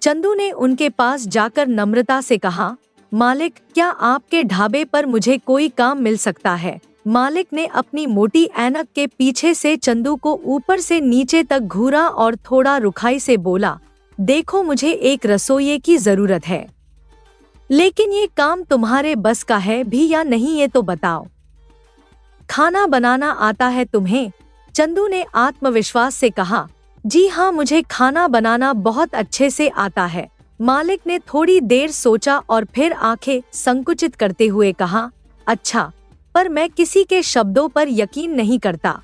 चंदू ने उनके पास जाकर नम्रता से कहा, मालिक, क्या आपके ढाबे पर मुझे कोई काम मिल सकता है? मालिक ने अपनी मोटी ऐनक के पीछे से चंदू को ऊपर से नीचे तक घूरा और थोड़ा रुखाई से बोला, देखो, मुझे एक रसोइये की जरूरत है, लेकिन ये काम तुम्हारे बस का है भी या नहीं ये तो बताओ। खाना बनाना आता है तुम्हें? चंदू ने आत्मविश्वास से कहा, जी हाँ, मुझे खाना बनाना बहुत अच्छे से आता है। मालिक ने थोड़ी देर सोचा और फिर आंखें संकुचित करते हुए कहा, अच्छा, पर मैं किसी के शब्दों पर यकीन नहीं करता।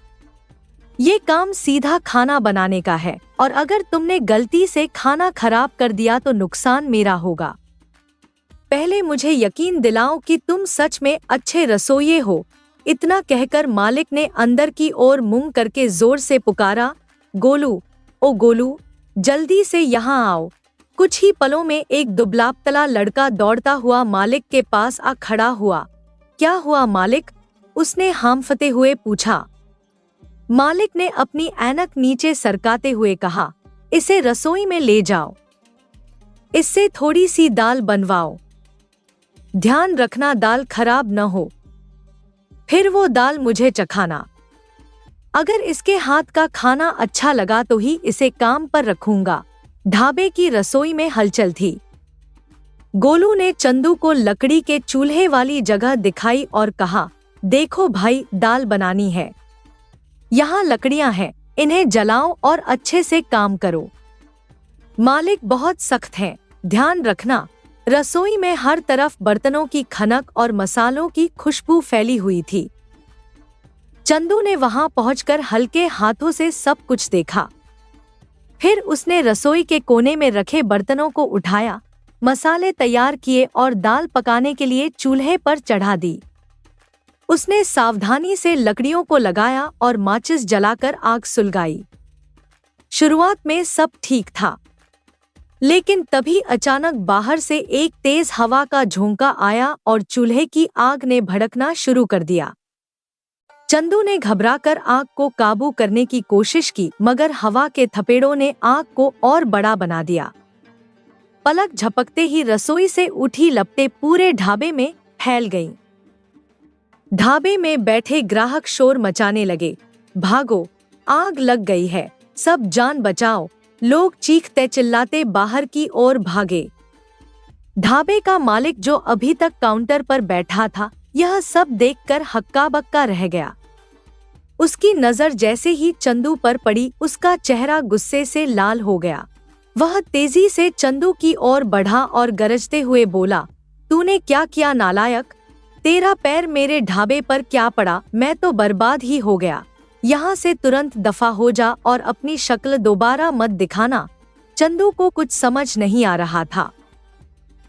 ये काम सीधा खाना बनाने का है, और अगर तुमने गलती से खाना खराब कर दिया तो नुकसान मेरा होगा। पहले मुझे यकीन दिलाओ कि तुम सच में अच्छे रसोइये हो। इतना कहकर मालिक ने अंदर की ओर मुंह करके जोर से पुकारा, गोलू, ओ गोलू, जल्दी से यहाँ आओ। कुछ ही पलों में एक दुबला-पतला लड़का दौड़ता हुआ मालिक के पास आ खड़ा हुआ। क्या हुआ मालिक? उसने हांफते हुए पूछा। मालिक ने अपनी ऐनक नीचे सरकाते हुए कहा, इसे रसोई में ले जाओ, इससे थोड़ी सी दाल बनवाओ। ध्यान रखना दाल खराब न हो। फिर वो दाल मुझे चखाना। अगर इसके हाथ का खाना अच्छा लगा तो ही इसे काम पर रखूंगा। ढाबे की रसोई में हलचल थी। गोलू ने चंदू को लकड़ी के चूल्हे वाली जगह दिखाई और कहा, देखो भाई, दाल बनानी है। यहाँ लकड़ियां हैं, इन्हें जलाओ और अच्छे से काम करो। मालिक बहुत सख्त हैं, ध्यान रखना। रसोई में हर तरफ बर्तनों की खनक और मसालों की खुशबू फैली हुई थी। चंदू ने वहां पहुंचकर हल्के हाथों से सब कुछ देखा। फिर उसने रसोई के कोने में रखे बर्तनों को उठाया, मसाले तैयार किए और दाल पकाने के लिए चूल्हे पर चढ़ा दी। उसने सावधानी से लकड़ियों को लगाया और माचिस जलाकर आग सुलगाई। शुरुआत में सब ठीक था, लेकिन तभी अचानक बाहर से एक तेज हवा का झोंका आया और चूल्हे की आग ने भड़कना शुरू कर दिया। चंदू ने घबराकर आग को काबू करने की कोशिश की, मगर हवा के थपेड़ों ने आग को और बड़ा बना दिया। पलक झपकते ही रसोई से उठी लपटें पूरे ढाबे में फैल गईं। ढाबे में बैठे ग्राहक शोर मचाने लगे, भागो, आग लग गई है, सब जान बचाओ। लोग चीखते चिल्लाते बाहर की ओर भागे। ढाबे का मालिक, जो अभी तक काउंटर पर बैठा था, यह सब देखकर हक्का बक्का रह गया। उसकी नजर जैसे ही चंदू पर पड़ी, उसका चेहरा गुस्से से लाल हो गया। वह तेजी से चंदू की ओर बढ़ा और गरजते हुए बोला, तूने क्या किया नालायक? तेरा पैर मेरे ढाबे पर क्या पड़ा? मैं तो बर्बाद ही हो गया। यहाँ से तुरंत दफा हो जा और अपनी शक्ल दोबारा मत दिखाना। चंदू को कुछ समझ नहीं आ रहा था।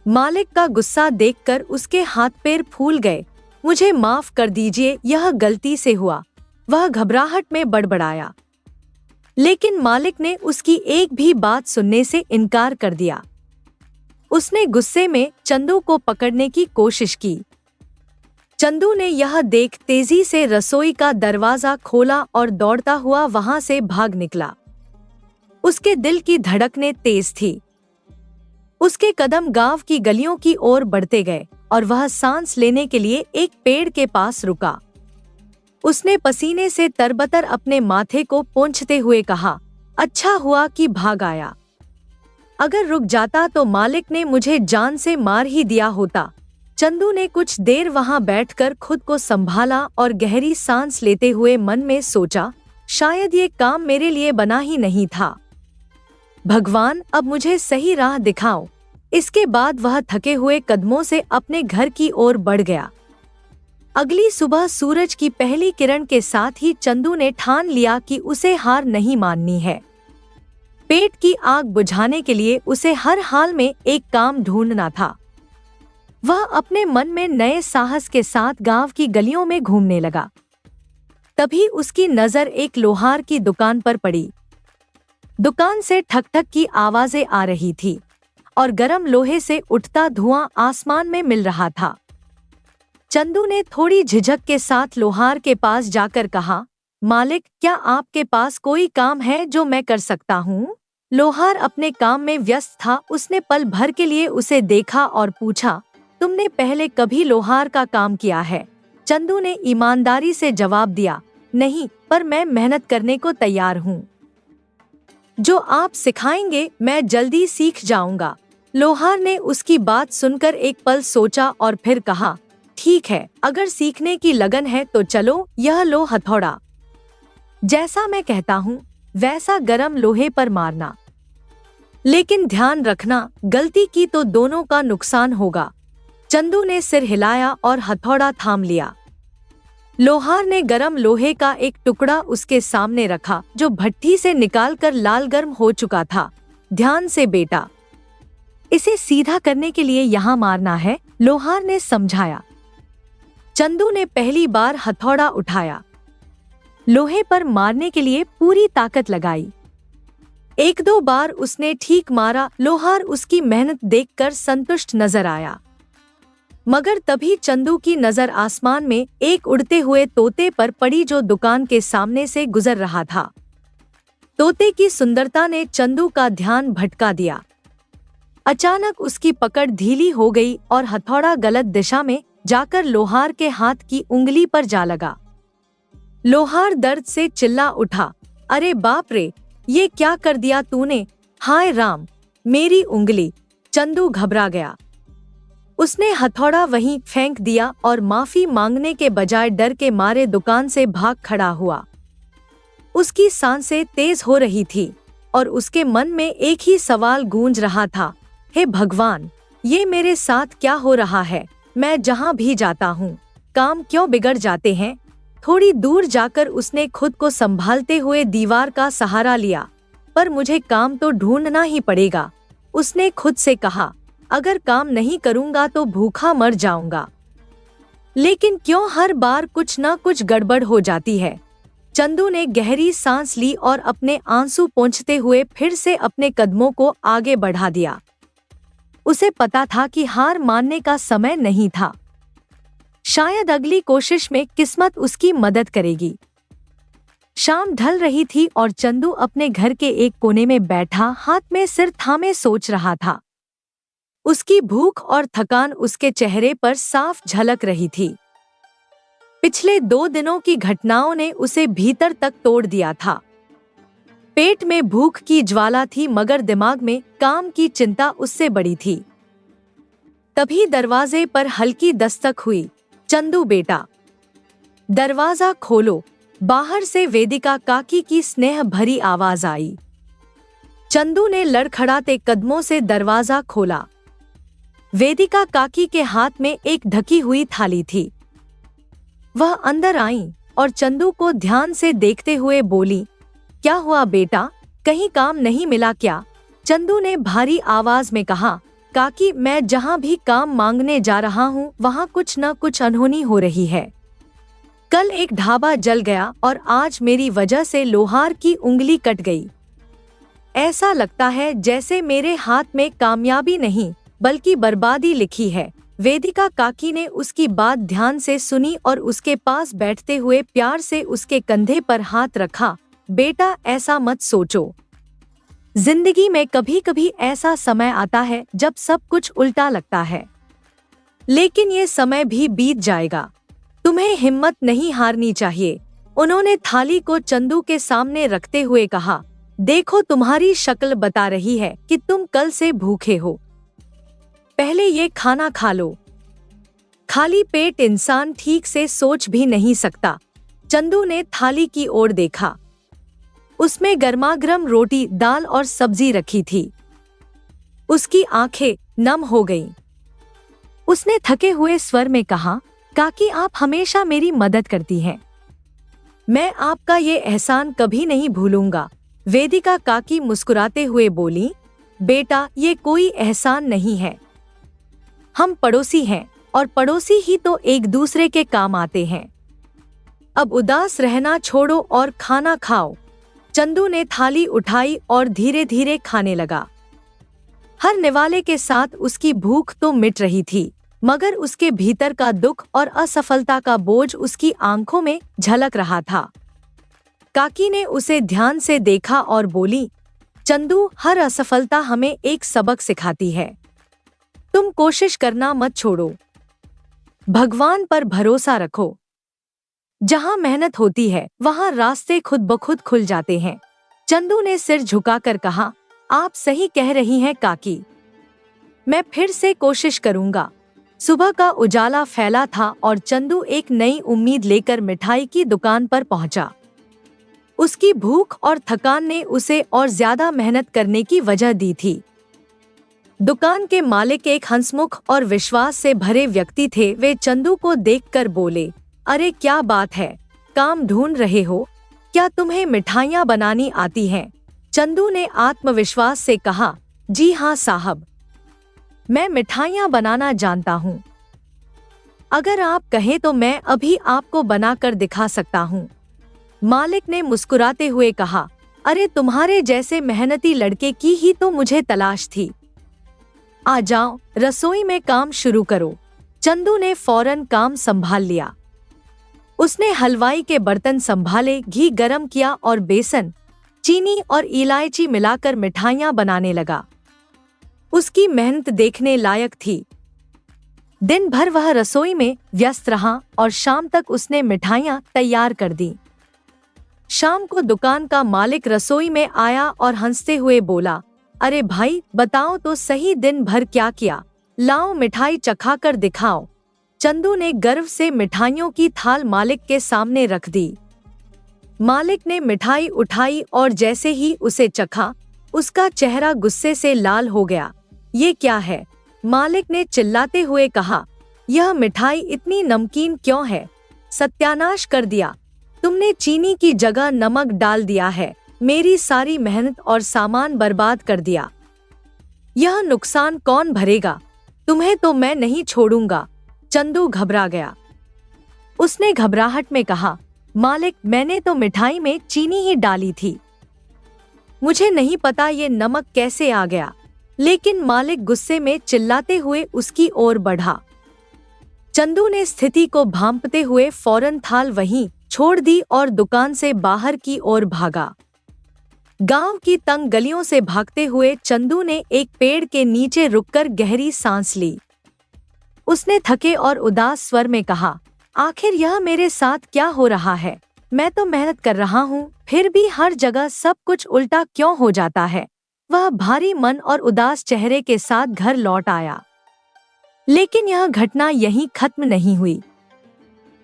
मालिक का गुस्सा देखकर उसके हाथ पैर फूल गए। मुझे माफ कर दीजिए, यह गलती से हुआ, वह घबराहट में बड़बड़ाया। लेकिन मालिक ने उसकी एक भी बात सुनने से इनकार कर दिया। उसने गुस्से में चंदू को पकड़ने की कोशिश की। चंदू ने यह देख तेजी से रसोई का दरवाजा खोला और दौड़ता हुआ वहां से भाग निकला। उसके दिल की धड़कनें तेज थी। उसके कदम गांव की गलियों की ओर बढ़ते गए और वह सांस लेने के लिए एक पेड़ के पास रुका। उसने पसीने से तरबतर अपने माथे को पोंछते हुए कहा, अच्छा हुआ कि भाग आया। अगर रुक जाता तो मालिक ने मुझे जान से मार ही दिया होता। चंदू ने कुछ देर वहां बैठकर खुद को संभाला और गहरी सांस लेते हुए मन में सोचा, शायद ये काम मेरे लिए बना ही नहीं था। भगवान, अब मुझे सही राह दिखाओ। इसके बाद वह थके हुए कदमों से अपने घर की ओर बढ़ गया। अगली सुबह सूरज की पहली किरण के साथ ही चंदू ने ठान लिया कि उसे हार नहीं माननी है। पेट की आग बुझाने के लिए उसे हर हाल में एक काम ढूंढना था। वह अपने मन में नए साहस के साथ गांव की गलियों में घूमने लगा। तभी उसकी नजर एक लोहार की दुकान पर पड़ी। दुकान से ठक ठक की आवाजें आ रही थी और गर्म लोहे से उठता धुआं आसमान में मिल रहा था। चंदू ने थोड़ी झिझक के साथ लोहार के पास जाकर कहा, मालिक, क्या आपके पास कोई काम है जो मैं कर सकता हूँ? लोहार अपने काम में व्यस्त था। उसने पल भर के लिए उसे देखा और पूछा, तुमने पहले कभी लोहार का काम किया है? चंदू ने ईमानदारी से जवाब दिया, नहीं, पर मैं मेहनत करने को तैयार हूँ। जो आप सिखाएंगे मैं जल्दी सीख जाऊंगा। लोहार ने उसकी बात सुनकर एक पल सोचा और फिर कहा, ठीक है, अगर सीखने की लगन है तो चलो, यह लो हथौड़ा। जैसा मैं कहता हूँ वैसा गरम लोहे पर मारना, लेकिन ध्यान रखना, गलती की तो दोनों का नुकसान होगा। चंदू ने सिर हिलाया और हथौड़ा थाम लिया। लोहार ने गरम लोहे का एक टुकड़ा उसके सामने रखा, जो भट्टी से निकालकर लाल गर्म हो चुका था। ध्यान से बेटा, इसे सीधा करने के लिए यहाँ मारना है, लोहार ने समझाया। चंदू ने पहली बार हथौड़ा उठाया। लोहे पर मारने के लिए पूरी ताकत लगाई। एक दो बार उसने ठीक मारा। लोहार उसकी मेहनत देखकर संतुष्ट नजर आया। मगर तभी चंदू की नजर आसमान में एक उड़ते हुए तोते पर पड़ी, जो दुकान के सामने से गुजर रहा था। तोते की सुंदरता ने चंदू का ध्यान भटका दिया। अचानक उसकी पकड़ ढीली हो गई और हथौड़ा गलत दिशा में जाकर लोहार के हाथ की उंगली पर जा लगा। लोहार दर्द से चिल्ला उठा, अरे बाप रे, ये क्या कर दिया तूने? हाय राम, मेरी उंगली! चंदू घबरा गया। उसने हथौड़ा वहीं फेंक दिया और माफी मांगने के बजाय डर के मारे दुकान से भाग खड़ा हुआ। उसकी सांसें तेज हो रही थी और उसके मन में एक ही सवाल गूंज रहा था, हे भगवान, ये मेरे साथ क्या हो रहा है? मैं जहाँ भी जाता हूँ काम क्यों बिगड़ जाते हैं? थोड़ी दूर जाकर उसने खुद को संभालते हुए दीवार का सहारा लिया। पर मुझे काम तो ढूंढना ही पड़ेगा, उसने खुद से कहा। अगर काम नहीं करूंगा तो भूखा मर जाऊंगा। लेकिन क्यों हर बार कुछ न कुछ गड़बड़ हो जाती है। चंदू ने गहरी सांस ली और अपने आंसू पोंछते हुए फिर से अपने कदमों को आगे बढ़ा दिया। उसे पता था कि हार मानने का समय नहीं था। शायद अगली कोशिश में किस्मत उसकी मदद करेगी। शाम ढल रही थी और चंदू अपने घर के एक कोने में बैठा हाथ में सिर थामे सोच रहा था। उसकी भूख और थकान उसके चेहरे पर साफ झलक रही थी। पिछले 2 दिनों की घटनाओं ने उसे भीतर तक तोड़ दिया था। पेट में भूख की ज्वाला थी मगर दिमाग में काम की चिंता उससे बड़ी थी। तभी दरवाजे पर हल्की दस्तक हुई। चंदू बेटा, दरवाजा खोलो। बाहर से वेदिका काकी की स्नेह भरी आवाज आई। चंदू ने लड़खड़ाते कदमों से दरवाजा खोला। वेदिका काकी के हाथ में एक ढकी हुई थाली थी। वह अंदर आई और चंदू को ध्यान से देखते हुए बोली, क्या हुआ बेटा, कहीं काम नहीं मिला क्या? चंदू ने भारी आवाज में कहा, काकी मैं जहाँ भी काम मांगने जा रहा हूँ वहाँ कुछ न कुछ अनहोनी हो रही है। कल एक ढाबा जल गया और आज मेरी वजह से लोहार की उंगली कट गई। ऐसा लगता है जैसे मेरे हाथ में कामयाबी नहीं बल्कि बर्बादी लिखी है। वेदिका काकी ने उसकी बात ध्यान से सुनी और उसके पास बैठते हुए प्यार से उसके कंधे पर हाथ रखा। बेटा ऐसा मत सोचो। जिंदगी में कभी कभी ऐसा समय आता है जब सब कुछ उल्टा लगता है, लेकिन ये समय भी बीत जाएगा। तुम्हें हिम्मत नहीं हारनी चाहिए। उन्होंने थाली को चंदू के सामने रखते हुए कहा, देखो तुम्हारी शक्ल बता रही है कि तुम कल से भूखे हो। पहले ये खाना खा लो। खाली पेट इंसान ठीक से सोच भी नहीं सकता। चंदू ने थाली की ओर देखा। उसमें गर्मागर्म रोटी, दाल और सब्जी रखी थी। उसकी आंखें नम हो गईं। उसने थके हुए स्वर में कहा, काकी आप हमेशा मेरी मदद करती हैं। मैं आपका ये एहसान कभी नहीं भूलूंगा। वेदिका काकी मुस्कुराते हुए बोली, बेटा ये कोई एहसान नहीं है। हम पड़ोसी हैं और पड़ोसी ही तो एक दूसरे के काम आते हैं। अब उदास रहना छोड़ो और खाना खाओ। चंदू ने थाली उठाई और धीरे धीरे खाने लगा। हर निवाले के साथ उसकी भूख तो मिट रही थी, मगर उसके भीतर का दुख और असफलता का बोझ उसकी आंखों में झलक रहा था। काकी ने उसे ध्यान से देखा और बोली, चंदू हर असफलता हमें एक सबक सिखाती है। तुम कोशिश करना मत छोड़ो। भगवान पर भरोसा रखो। जहाँ मेहनत होती है वहाँ रास्ते खुद ब खुद खुल जाते हैं। चंदू ने सिर झुकाकर कहा, आप सही कह रही हैं काकी। मैं फिर से कोशिश करूँगा। सुबह का उजाला फैला था और चंदू एक नई उम्मीद लेकर मिठाई की दुकान पर पहुंचा। उसकी भूख और थकान ने उसे और ज्यादा मेहनत करने की वजह दी थी। दुकान के मालिक एक हंसमुख और विश्वास से भरे व्यक्ति थे। वे चंदू को देखकर बोले, अरे क्या बात है, काम ढूंढ रहे हो? क्या तुम्हें मिठाइयाँ बनानी आती हैं? चंदू ने आत्मविश्वास से कहा, जी हाँ साहब, मैं मिठाइयाँ बनाना जानता हूँ। अगर आप कहें तो मैं अभी आपको बनाकर दिखा सकता हूँ। मालिक ने मुस्कुराते हुए कहा, अरे तुम्हारे जैसे मेहनती लड़के की ही तो मुझे तलाश थी। आ जाओ, रसोई में काम शुरू करो। चंदू ने फौरन काम संभाल लिया। उसने हलवाई के बर्तन संभाले, घी गरम किया और बेसन, चीनी और इलायची मिलाकर मिठाइयाँ बनाने लगा। उसकी मेहनत देखने लायक थी। दिन भर वह रसोई में व्यस्त रहा और शाम तक उसने मिठाइयाँ तैयार कर दी। शाम को दुकान का मालिक रसोई में आया और हंसते हुए बोला, अरे भाई बताओ तो सही, दिन भर क्या किया? लाओ मिठाई चखा कर दिखाओ। चंदू ने गर्व से मिठाइयों की थाल मालिक के सामने रख दी। मालिक ने मिठाई उठाई और जैसे ही उसे चखा, उसका चेहरा गुस्से से लाल हो गया। ये क्या है? मालिक ने चिल्लाते हुए कहा, यह मिठाई इतनी नमकीन क्यों है? सत्यानाश कर दिया। तुमने चीनी की जगह नमक डाल दिया है। मेरी सारी मेहनत और सामान बर्बाद कर दिया। यह नुकसान कौन भरेगा? तुम्हें तो मैं नहीं छोड़ूंगा। चंदू घबरा गया। उसने घबराहट में कहा, मालिक, मैंने तो मिठाई में चीनी ही डाली थी। मुझे नहीं पता ये नमक कैसे आ गया। लेकिन मालिक गुस्से में चिल्लाते हुए उसकी ओर बढ़ा। चंदू ने स्थिति को भांपते हुए फौरन थाल वहीं छोड़ दी और दुकान से बाहर की ओर भागा। गांव की तंग गलियों से भागते हुए चंदू ने एक पेड़ के नीचे रुककर गहरी सांस ली। उसने थके और उदास स्वर में कहा, आखिर यह मेरे साथ क्या हो रहा है? मैं तो मेहनत कर रहा हूँ, फिर भी हर जगह सब कुछ उल्टा क्यों हो जाता है? वह भारी मन और उदास चेहरे के साथ घर लौट आया। लेकिन यह घटना यहीं खत्म नहीं हुई।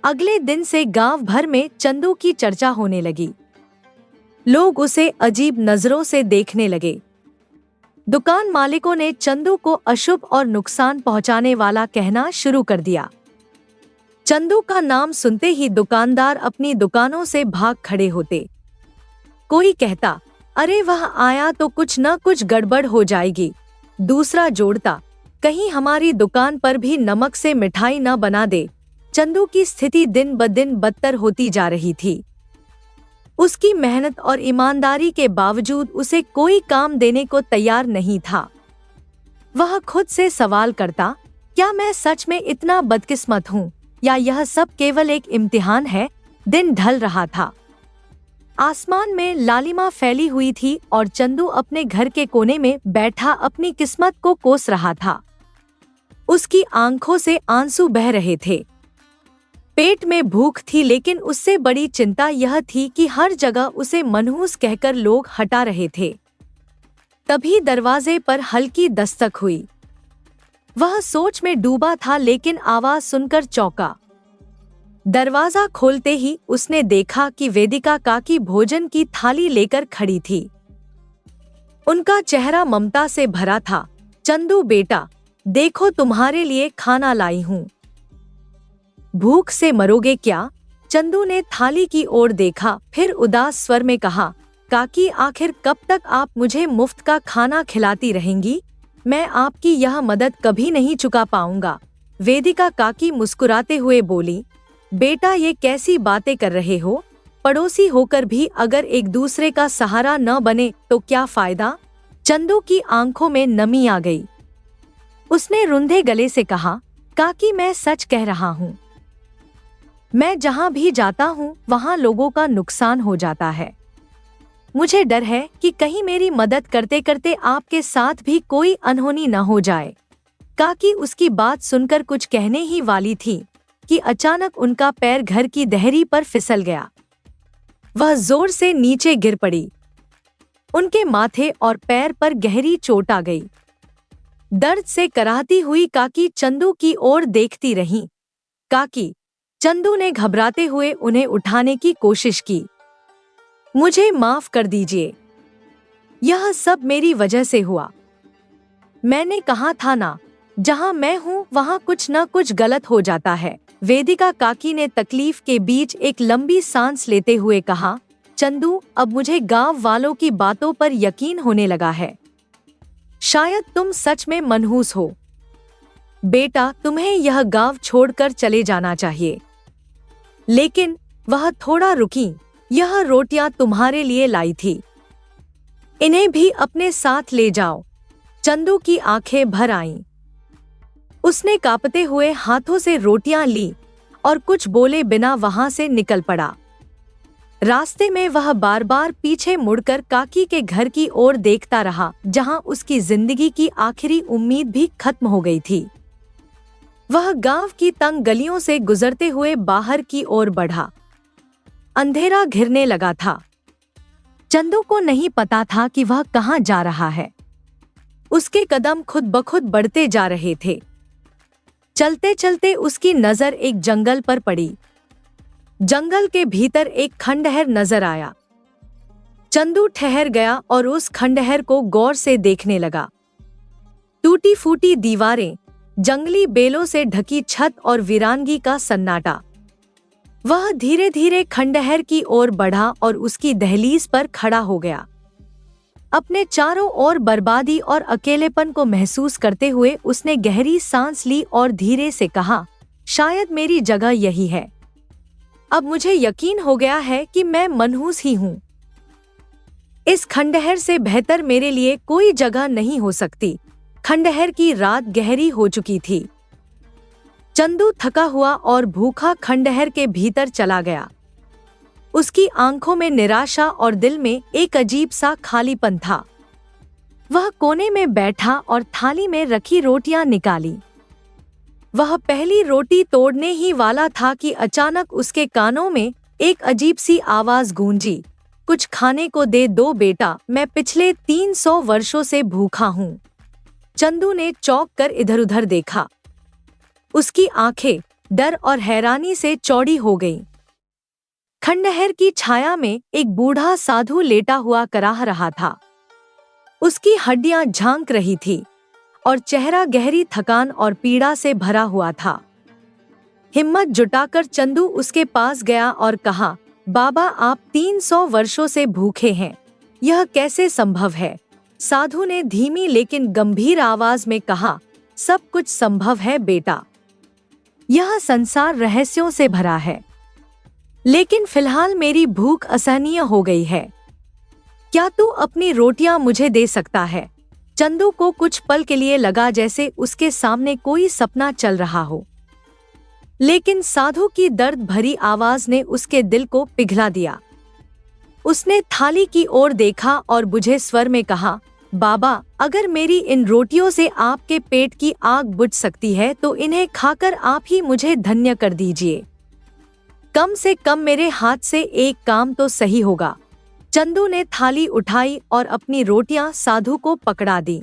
अगले दिन से गांव भर में चंदू की चर्चा होने लगी। लोग उसे अजीब नजरों से देखने लगे। दुकान मालिकों ने चंदू को अशुभ और नुकसान पहुंचाने वाला कहना शुरू कर दिया। चंदू का नाम सुनते ही दुकानदार अपनी दुकानों से भाग खड़े होते। कोई कहता, अरे वह आया तो कुछ न कुछ गड़बड़ हो जाएगी। दूसरा जोड़ता, कहीं हमारी दुकान पर भी नमक से मिठाई न बना दे। चंदू की स्थिति दिन ब दिन बदतर होती जा रही थी। उसकी मेहनत और ईमानदारी के बावजूद उसे कोई काम देने को तैयार नहीं था। वह खुद से सवाल करता, क्या मैं सच में इतना बदकिस्मत हूँ या यह सब केवल एक इम्तिहान है? दिन ढल रहा था। आसमान में लालिमा फैली हुई थी और चंदू अपने घर के कोने में बैठा अपनी किस्मत को कोस रहा था। उसकी आंखों से आंसू बह रहे थे। पेट में भूख थी, लेकिन उससे बड़ी चिंता यह थी कि हर जगह उसे मनहूस कहकर लोग हटा रहे थे। तभी दरवाजे पर हल्की दस्तक हुई। वह सोच में डूबा था, लेकिन आवाज सुनकर चौंका। दरवाजा खोलते ही उसने देखा कि वेदिका काकी भोजन की थाली लेकर खड़ी थी। उनका चेहरा ममता से भरा था। चंदू बेटा, देखो तुम्हारे लिए खाना लाई हूँ। भूख से मरोगे क्या? चंदू ने थाली की ओर देखा, फिर उदास स्वर में कहा, काकी, आखिर कब तक आप मुझे मुफ्त का खाना खिलाती रहेंगी? मैं आपकी यह मदद कभी नहीं चुका पाऊंगा। वेदिका काकी मुस्कुराते हुए बोली, बेटा, ये कैसी बातें कर रहे हो? पड़ोसी होकर भी अगर एक दूसरे का सहारा न बने तो क्या फायदा? चंदू की आंखों में नमी आ गई। उसने रुंधे गले से कहा, काकी, मैं सच कह रहा हूँ। मैं जहाँ भी जाता हूँ वहाँ लोगों का नुकसान हो जाता है। मुझे डर है कि कहीं मेरी मदद करते करते आपके साथ भी कोई अनहोनी न हो जाए। काकी उसकी बात सुनकर कुछ कहने ही वाली थी कि अचानक उनका पैर घर की देहरी पर फिसल गया। वह जोर से नीचे गिर पड़ी। उनके माथे और पैर पर गहरी चोट आ गई। दर्द से कराहती हुई काकी चंदू की ओर देखती रहीं। काकी, चंदू ने घबराते हुए उन्हें उठाने की कोशिश की। मुझे माफ कर दीजिए, यह सब मेरी वजह से हुआ। मैंने कहा था ना, जहां मैं हूं वहां कुछ न कुछ गलत हो जाता है। वेदिका काकी ने तकलीफ के बीच एक लंबी सांस लेते हुए कहा, चंदू, अब मुझे गांव वालों की बातों पर यकीन होने लगा है। शायद तुम सच में मनहूस हो। बेटा, तुम्हें यह गांव छोड़कर चले जाना चाहिए। लेकिन वह थोड़ा रुकी। यह रोटियां तुम्हारे लिए लाई थी, इन्हें भी अपने साथ ले जाओ। चंदू की आंखें भर आईं। उसने कांपते हुए हाथों से रोटियां ली और कुछ बोले बिना वहां से निकल पड़ा। रास्ते में वह बार बार पीछे मुड़कर काकी के घर की ओर देखता रहा, जहां उसकी जिंदगी की आखिरी उम्मीद भी खत्म हो गई थी। वह गांव की तंग गलियों से गुजरते हुए बाहर की ओर बढ़ा। अंधेरा घिरने लगा था। चंदू को नहीं पता था कि वह कहां जा रहा है। उसके कदम खुद ब खुद बढ़ते जा रहे थे। चलते चलते उसकी नजर एक जंगल पर पड़ी। जंगल के भीतर एक खंडहर नजर आया। चंदू ठहर गया और उस खंडहर को गौर से देखने लगा। टूटी फूटी दीवारें, जंगली बेलों से ढकी छत और वीरानगी का सन्नाटा। वह धीरे धीरे खंडहर की ओर बढ़ा और उसकी दहलीज पर खड़ा हो गया। अपने चारों ओर बर्बादी और अकेलेपन को महसूस करते हुए उसने गहरी सांस ली और धीरे से कहा, शायद मेरी जगह यही है। अब मुझे यकीन हो गया है कि मैं मनहूस ही हूँ। इस खंडहर से बेहतर मेरे लिए कोई जगह नहीं हो सकती। खंडहर की रात गहरी हो चुकी थी। चंदू थका हुआ और भूखा खंडहर के भीतर चला गया। उसकी आंखों में निराशा और दिल में एक अजीब सा खालीपन था। वह कोने में बैठा और थाली में रखी रोटियां निकाली। वह पहली रोटी तोड़ने ही वाला था कि अचानक उसके कानों में एक अजीब सी आवाज गूंजी, कुछ खाने को दे दो बेटा, मैं पिछले 300 वर्षों से भूखा हूँ। चंदू ने चौंक कर इधर उधर देखा। उसकी आंखें डर और हैरानी से चौड़ी हो गईं। खंडहर की छाया में एक बूढ़ा साधु लेटा हुआ कराह रहा था। उसकी हड्डियां झांक रही थी और चेहरा गहरी थकान और पीड़ा से भरा हुआ था। हिम्मत जुटाकर चंदू उसके पास गया और कहा, बाबा, आप 300 वर्षों से भूखे हैं, यह कैसे संभव है? साधु ने धीमी लेकिन गंभीर आवाज में कहा, सब कुछ संभव है बेटा। यह संसार रहस्यों से भरा है, लेकिन फिलहाल मेरी भूख असहनीय हो गई है। क्या तू अपनी रोटियां मुझे दे सकता है? चंदू को कुछ पल के लिए लगा जैसे उसके सामने कोई सपना चल रहा हो, लेकिन साधु की दर्द भरी आवाज ने उसके दिल को पिघला दिया। उसने थाली की ओर देखा और बुझे स्वर में कहा, बाबा, अगर मेरी इन रोटियों से आपके पेट की आग बुझ सकती है तो इन्हें खाकर आप ही मुझे धन्य कर दीजिए। कम से कम मेरे हाथ से एक काम तो सही होगा। चंदू ने थाली उठाई और अपनी रोटियां साधु को पकड़ा दी।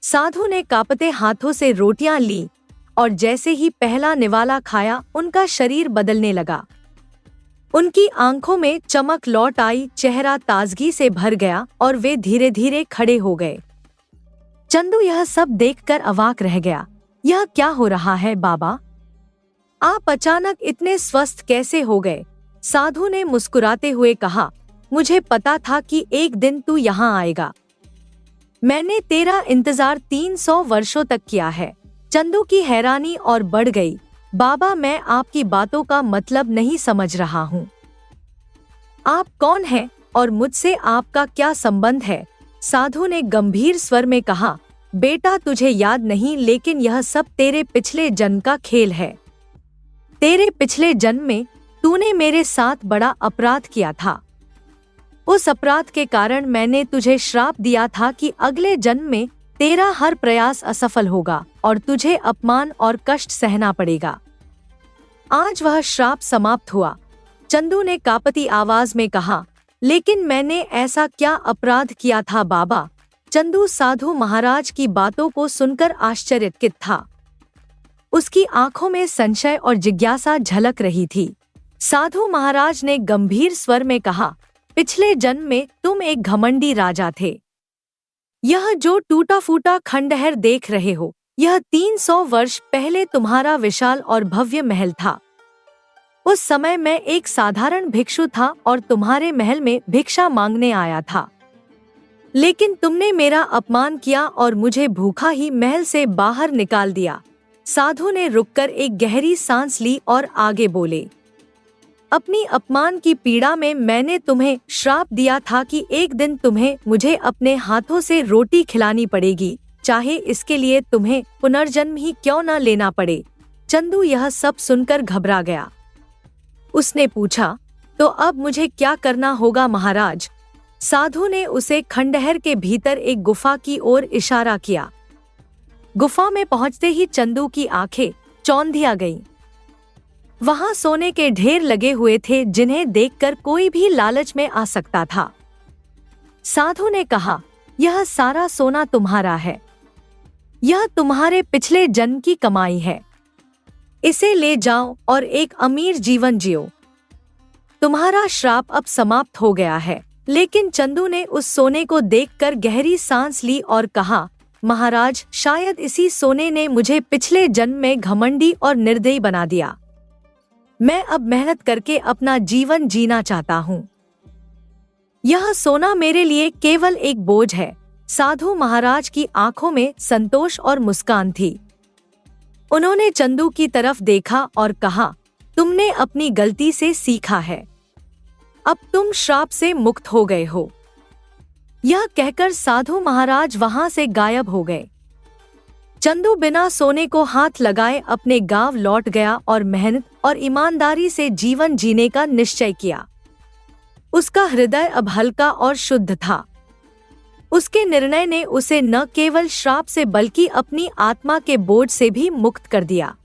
साधु ने कांपते हाथों से रोटियां ली और जैसे ही पहला निवाला खाया, उनका शरीर बदलने लगा। उनकी आंखों में चमक लौट आई, चेहरा ताजगी से भर गया और वे धीरे धीरे खड़े हो गए। चंदू यह सब देखकर अवाक रह गया। यह क्या हो रहा है बाबा? आप अचानक इतने स्वस्थ कैसे हो गए? साधु ने मुस्कुराते हुए कहा, मुझे पता था कि एक दिन तू यहाँ आएगा। मैंने तेरा इंतजार 300 वर्षों तक किया है। चंदू की हैरानी और बढ़ गई। बाबा, मैं आपकी बातों का मतलब नहीं समझ रहा हूँ। आप कौन हैं और मुझसे आपका क्या संबंध है? साधु ने गंभीर स्वर में कहा, बेटा, तुझे याद नहीं, लेकिन यह सब तेरे पिछले जन्म का खेल है। तेरे पिछले जन्म में तूने मेरे साथ बड़ा अपराध किया था। उस अपराध के कारण मैंने तुझे श्राप दिया था कि अगले जन्म में तेरा हर प्रयास असफल होगा और तुझे अपमान और कष्ट सहना पड़ेगा। आज वह श्राप समाप्त हुआ। चंदू ने कांपती आवाज में कहा, लेकिन मैंने ऐसा क्या अपराध किया था बाबा? चंदू साधु महाराज की बातों को सुनकर आश्चर्यचकित था। उसकी आंखों में संशय और जिज्ञासा झलक रही थी। साधु महाराज ने गंभीर स्वर में कहा, पिछले जन्म में तुम एक घमंडी राजा थे। यह जो टूटा फूटा खंडहर देख रहे हो, यह 300 वर्ष पहले तुम्हारा विशाल और भव्य महल था। उस समय मैं एक साधारण भिक्षु था और तुम्हारे महल में भिक्षा मांगने आया था, लेकिन तुमने मेरा अपमान किया और मुझे भूखा ही महल से बाहर निकाल दिया। साधु ने रुककर एक गहरी सांस ली और आगे बोले, अपनी अपमान की पीड़ा में मैंने तुम्हें श्राप दिया था कि एक दिन तुम्हें मुझे अपने हाथों से रोटी खिलानी पड़ेगी, चाहे इसके लिए तुम्हें पुनर्जन्म ही क्यों न लेना पड़े। चंदू यह सब सुनकर घबरा गया। उसने पूछा, तो अब मुझे क्या करना होगा महाराज? साधु ने उसे खंडहर के भीतर एक गुफा की ओर इशारा किया। गुफा में पहुंचते ही चंदू की आंखें चौंधिया गईं। वहां सोने के ढेर लगे हुए थे जिन्हें देखकर कोई भी लालच में आ सकता था। साधु ने कहा, यह सारा सोना तुम्हारा है। यह तुम्हारे पिछले जन्म की कमाई है। इसे ले जाओ और एक अमीर जीवन जियो। तुम्हारा श्राप अब समाप्त हो गया है। लेकिन चंदू ने उस सोने को देखकर गहरी सांस ली और कहा, महाराज, शायद इसी सोने ने मुझे पिछले जन्म में घमंडी और निर्दयी बना दिया। मैं अब मेहनत करके अपना जीवन जीना चाहता हूँ। यह सोना मेरे लिए केवल एक बोझ है। साधु महाराज की आंखों में संतोष और मुस्कान थी। उन्होंने चंदू की तरफ देखा और कहा, तुमने अपनी गलती से सीखा है। अब तुम श्राप से मुक्त हो गए हो। यह कहकर साधु महाराज वहां से गायब हो गए। चंदू बिना सोने को हाथ लगाए अपने गांव लौट गया और मेहनत और ईमानदारी से जीवन जीने का निश्चय किया। उसका हृदय अब हल्का और शुद्ध था। उसके निर्णय ने उसे न केवल श्राप से बल्कि अपनी आत्मा के बोझ से भी मुक्त कर दिया।